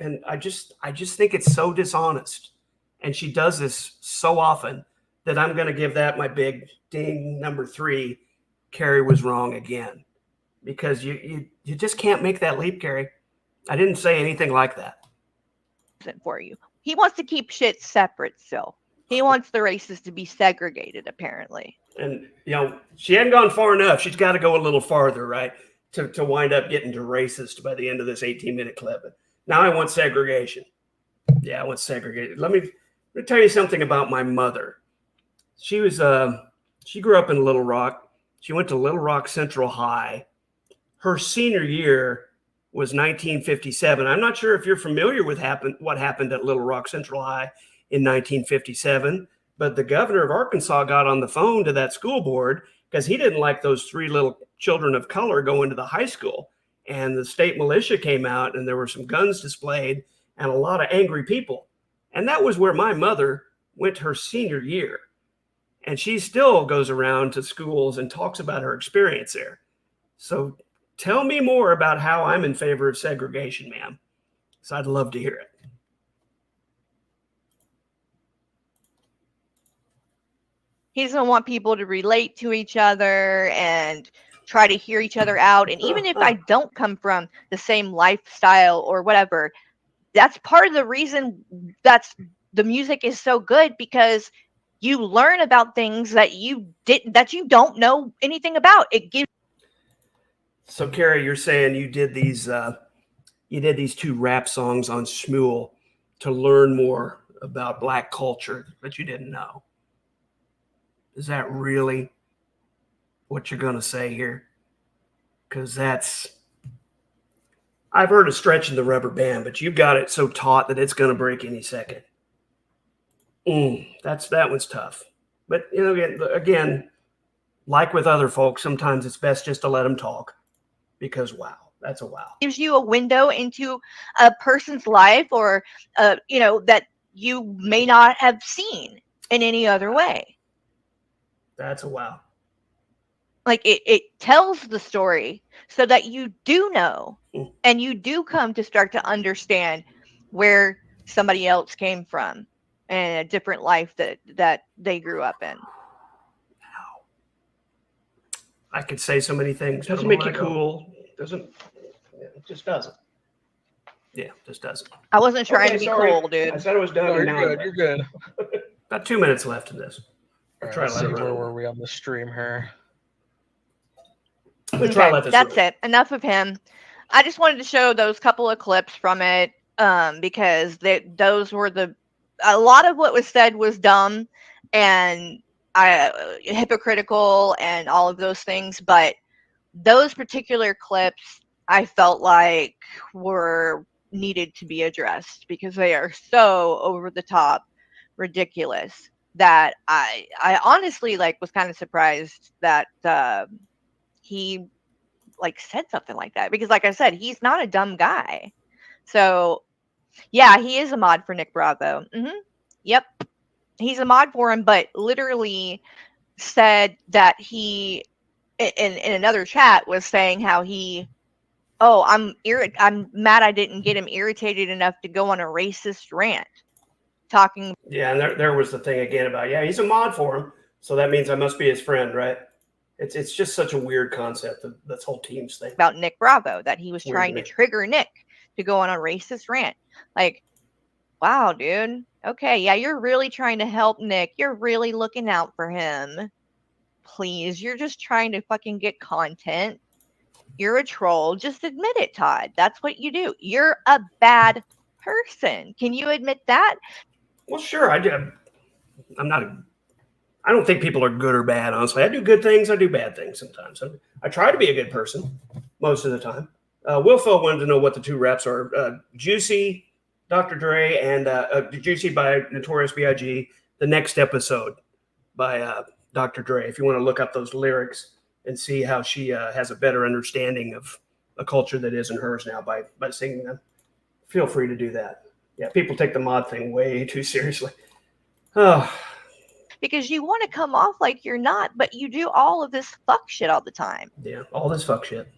And I just think it's so dishonest. And she does this so often that I'm going to give that my big ding number 3. Carrie was wrong again, because you just can't make that leap, Carrie. I didn't say anything like that. For you. He wants to keep shit separate still. He wants the races to be segregated, apparently. And, she hadn't gone far enough. She's got to go a little farther, right? To wind up getting to racist by the end of this 18-minute clip. Now I want segregation. Yeah, I want segregated. Let me tell you something about my mother. She grew up in Little Rock. She went to Little Rock Central High. Her senior year was 1957. I'm not sure if you're familiar with what happened at Little Rock Central High in 1957, but the governor of Arkansas got on the phone to that school board because he didn't like those 3 little children of color going to the high school. And the state militia came out, and there were some guns displayed and a lot of angry people. And that was where my mother went her senior year. And she still goes around to schools and talks about her experience there. So tell me more about how I'm in favor of segregation, ma'am. So I'd love to hear it. He doesn't want people to relate to each other and try to hear each other out. And even if I don't come from the same lifestyle or whatever, that's part of the reason the music is so good, because you learn about things that you don't know anything about. It gives. So Carrie, you're saying you did these 2 rap songs on Shmuel to learn more about Black culture that you didn't know. Is that really what you're going to say here? Because I've heard of stretching the rubber band, but you've got it so taut that it's going to break any second. That one's tough. But, again, like with other folks, sometimes it's best just to let them talk, because, wow, that's a wow. Gives you a window into a person's life, or, that you may not have seen in any other way. That's a wow. Like it tells the story so that you do know, and you do come to start to understand where somebody else came from and a different life that they grew up in. Wow. I could say so many things. Doesn't make you cool. It just doesn't. Yeah, just doesn't. I wasn't trying to be cool, dude. I said it was done. No, you're good. About 2 minutes left in this. Let's see, where were we on the stream here? That's it. Enough of him. I just wanted to show those couple of clips from it, because those were a lot of what was said was dumb and hypocritical and all of those things, but those particular clips I felt like were needed to be addressed because they are so over the top ridiculous that I honestly like was kind of surprised that he like said something like that, because like I said, he's not a dumb guy. So yeah, he is a mod for Nick Bravo. Yep, he's a mod for him, but literally said that he in another chat was saying how he, oh, I'm mad I didn't get him irritated enough to go on a racist rant talking. Yeah, and there was the thing again about, yeah, he's a mod for him, so that means I must be his friend, right? It's just such a weird concept, this whole teams thing. About Nick Bravo, that he was trying to trigger Nick to go on a racist rant. Like, wow, dude. Okay, yeah, you're really trying to help Nick. You're really looking out for him. Please, you're just trying to fucking get content. You're a troll. Just admit it, Todd. That's what you do. You're a bad person. Can you admit that? Well, sure, I do. I don't think people are good or bad, honestly. I do good things. I do bad things sometimes. I try to be a good person most of the time. Will Phil wanted to know what the two raps are. Juicy, Dr. Dre, and Juicy by Notorious B.I.G., The Next Episode by Dr. Dre. If you want to look up those lyrics and see how she has a better understanding of a culture that isn't hers now by singing them, feel free to do that. Yeah, people take the mod thing way too seriously. Oh. Because you want to come off like you're not, but you do all of this fuck shit all the time. Yeah, all this fuck shit.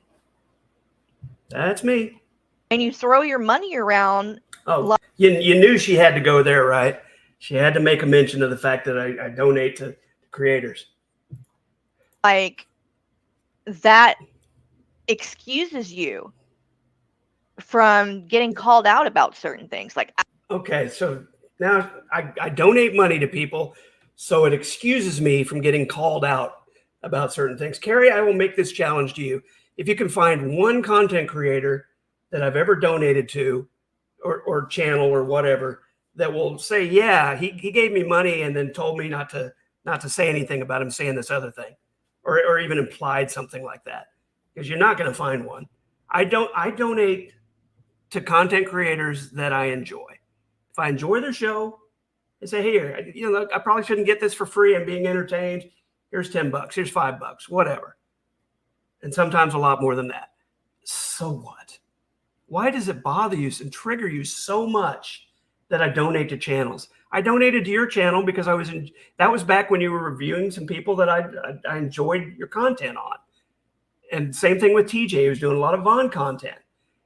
That's me. And you throw your money around. Oh, you knew she had to go there, right? She had to make a mention of the fact that I donate to creators. Like, that excuses you from getting called out about certain things. Like, okay, so now I donate money to people, so it excuses me from getting called out about certain things. Carrie, I will make this challenge to you. If you can find one content creator that I've ever donated to or channel or whatever that will say, yeah, he gave me money and then told me not to say anything about him saying this other thing, or even implied something like that, because you're not going to find one. I donate to content creators that I enjoy. If I enjoy their show, I say, here, look, I probably shouldn't get this for free. I'm being entertained. Here's $10. Here's $5, whatever. And sometimes a lot more than that. So what? Why does it bother you and trigger you so much that I donate to channels? I donated to your channel because that was back when you were reviewing some people that I enjoyed your content on. And same thing with TJ. He was doing a lot of Vaughn content,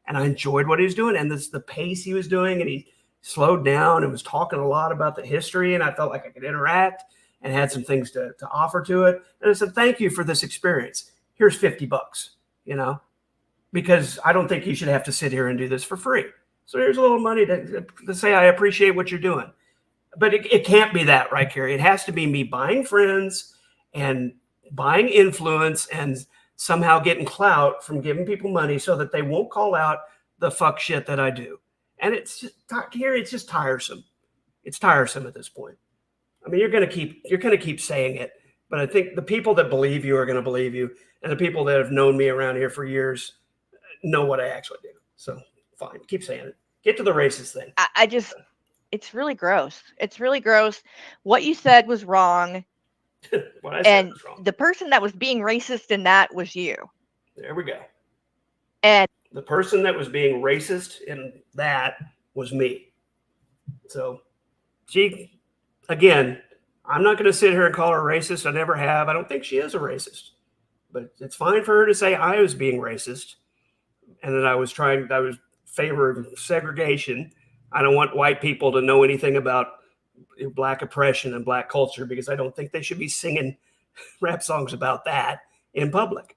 and I enjoyed what he was doing. And the pace he was doing, and he slowed down and was talking a lot about the history, and I felt like I could interact and had some things to offer to it. And I said, thank you for this experience. Here's $50, because I don't think you should have to sit here and do this for free. So here's a little money to say I appreciate what you're doing. But it can't be that, right, Carrie? It has to be me buying friends and buying influence and somehow getting clout from giving people money so that they won't call out the fuck shit that I do. And it's just, Carrie, it's just tiresome. It's tiresome at this point. I mean, you're going to keep saying it, but I think the people that believe you are going to believe you, and the people that have known me around here for years know what I actually do. So fine, keep saying it. Get to the racist thing. It's really gross. It's really gross. What you said was wrong. What I said was wrong. The person that was being racist in that was you. There we go. And the person that was being racist in that was me. So, again, I'm not going to sit here and call her racist. I never have. I don't think she is a racist. But it's fine for her to say I was being racist and that I was favoring segregation. I don't want white people to know anything about Black oppression and Black culture, because I don't think they should be singing rap songs about that in public.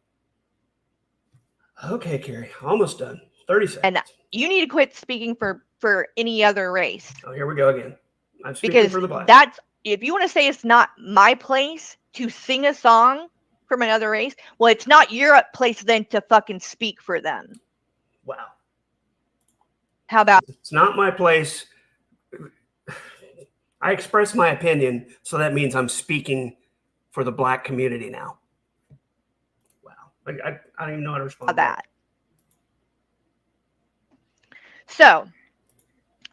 Okay, Carrie, almost done. 30 seconds. And you need to quit speaking for any other race. Oh, here we go again. I'm speaking for the Black. That's, if you want to say it's not my place to sing a song from another race, well, it's not your place then to fucking speak for them. Wow. How about? It's not my place. I express my opinion, so that means I'm speaking for the Black community now. Wow. I don't even know how to respond to that. So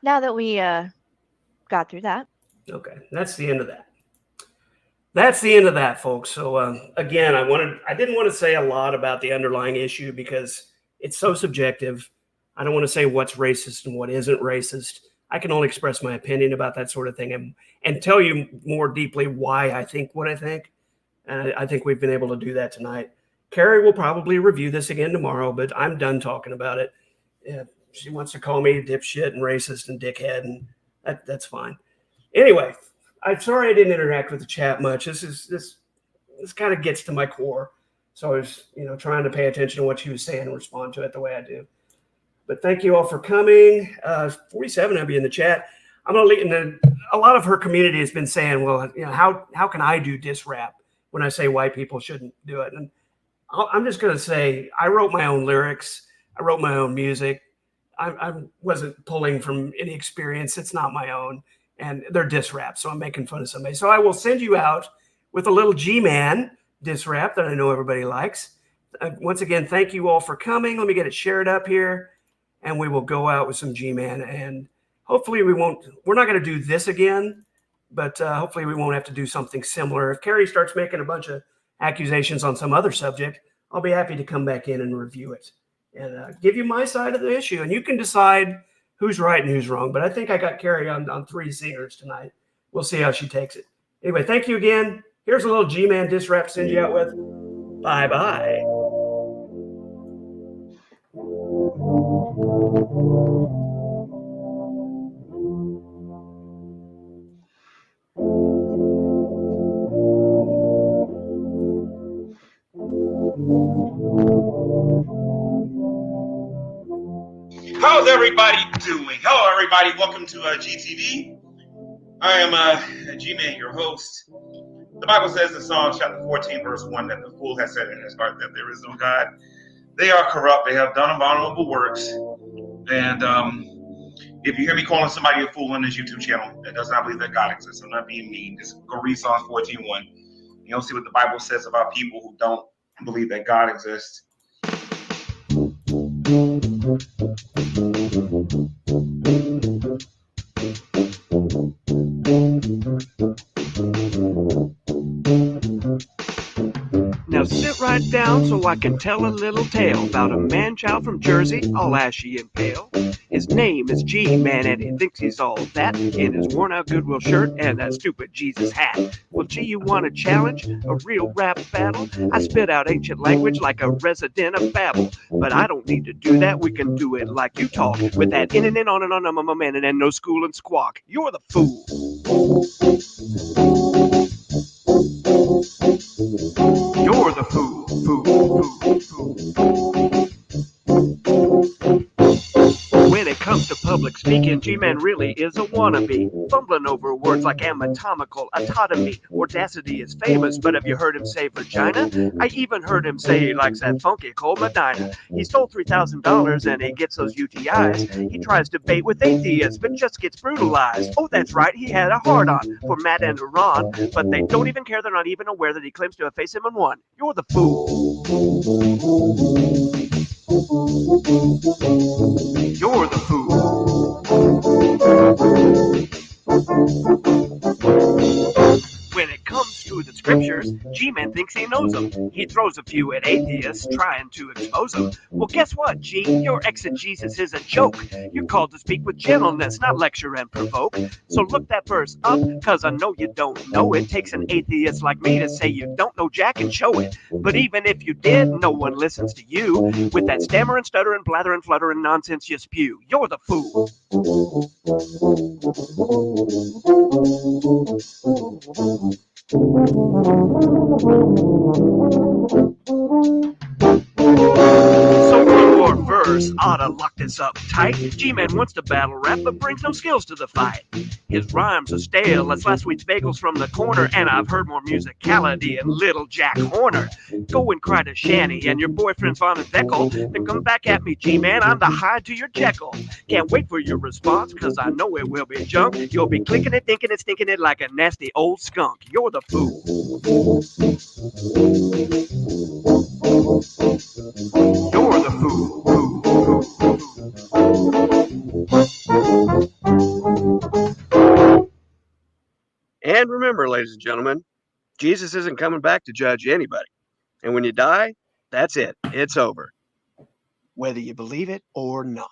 now that we got through that. Okay, that's the end of that. That's the end of that, folks. So again, I didn't want to say a lot about the underlying issue because it's so subjective. I don't want to say what's racist and what isn't racist. I can only express my opinion about that sort of thing and tell you more deeply why I think what I think. And I think we've been able to do that tonight. Carrie will probably review this again tomorrow, but I'm done talking about it. Yeah, she wants to call me dipshit and racist and dickhead, and that's fine. Anyway, I'm sorry I didn't interact with the chat much. This kind of gets to my core. So I was, trying to pay attention to what she was saying and respond to it the way I do. But thank you all for coming. 47 of you in the chat. I'm going to leave. And a lot of her community has been saying, well, how can I do diss rap when I say white people shouldn't do it? And I'm just going to say, I wrote my own lyrics. I wrote my own music. I wasn't pulling from any experience. It's not my own. And they're diss rap, so I'm making fun of somebody. So I will send you out with a little G-Man diss rap that I know everybody likes. Once again, thank you all for coming. Let me get it shared up here, and we will go out with some G-Man. And hopefully we're not going to do this again, but hopefully we won't have to do something similar. If Carrie starts making a bunch of accusations on some other subject, I'll be happy to come back in and review it and give you my side of the issue. And you can decide who's right and who's wrong. But I think I got Carrie on 3 singers tonight. We'll see how she takes it. Anyway, thank you again. Here's a little G-Man diss rap to send you out with. Bye-bye. How's everybody doing? Hello, everybody. Welcome to GTV. I am G-Man, your host. The Bible says in Psalms chapter 14, verse 1, that the fool has said in his heart that there is no God. They are corrupt. They have done abominable works. And if you hear me calling somebody a fool on this YouTube channel that does not believe that God exists, I'm not being mean. Just go read Psalms 14:1. You'll see what the Bible says about people who don't believe that God exists. Now sit right down so I can tell a little tale about a man-child from Jersey, all ashy and pale. His name is G-Man and he thinks he's all that in his worn-out Goodwill shirt and that stupid Jesus hat. Well, G, you want a challenge? A real rap battle? I spit out ancient language like a resident of Babel. But I don't need to do that. We can do it like you talk with that in and on and on, man, and no school and squawk. You're the fool. You're the fool, When it comes to public speaking, G-Man really is a wannabe, fumbling over words like anatomical, autotomy. Audacity is famous, but have you heard him say vagina? I even heard him say he likes that funky coal Medina. He stole $3,000 and he gets those UTIs. He tries to debate with atheists, but just gets brutalized. Oh, that's right, he had a hard-on for Matt and Iran, but they don't even care. They're not even aware that he claims to have faced him in one. You're the fool. You're the fool. When it comes to the scriptures, G-Man thinks he knows them. He throws a few at atheists, trying to expose them. Well, guess what, G? Your exegesis is a joke. You're called to speak with gentleness, not lecture and provoke. So look that verse up, cause I know you don't know it. Takes an atheist like me to say you don't know jack and show it. But even if you did, no one listens to you with that stammering, stuttering, blathering, fluttering nonsense you spew. You're the fool. So your verse oughta lock this up tight. G-Man wants to battle rap but brings no skills to the fight. His rhymes are stale as last week's bagels from the corner, and I've heard more musicality in Little Jack Horner. Go and cry to Shanny and your boyfriend Von and Deckel, then come back at me, G-Man, I'm the Hyde to your Jekyll. Can't wait for your response, cause I know it will be junk. You'll be clicking it, thinking it, stinking it like a nasty old skunk. You're the fool. You're the fool. And remember, ladies and gentlemen, Jesus isn't coming back to judge anybody. And when you die, that's it. It's over. Whether you believe it or not.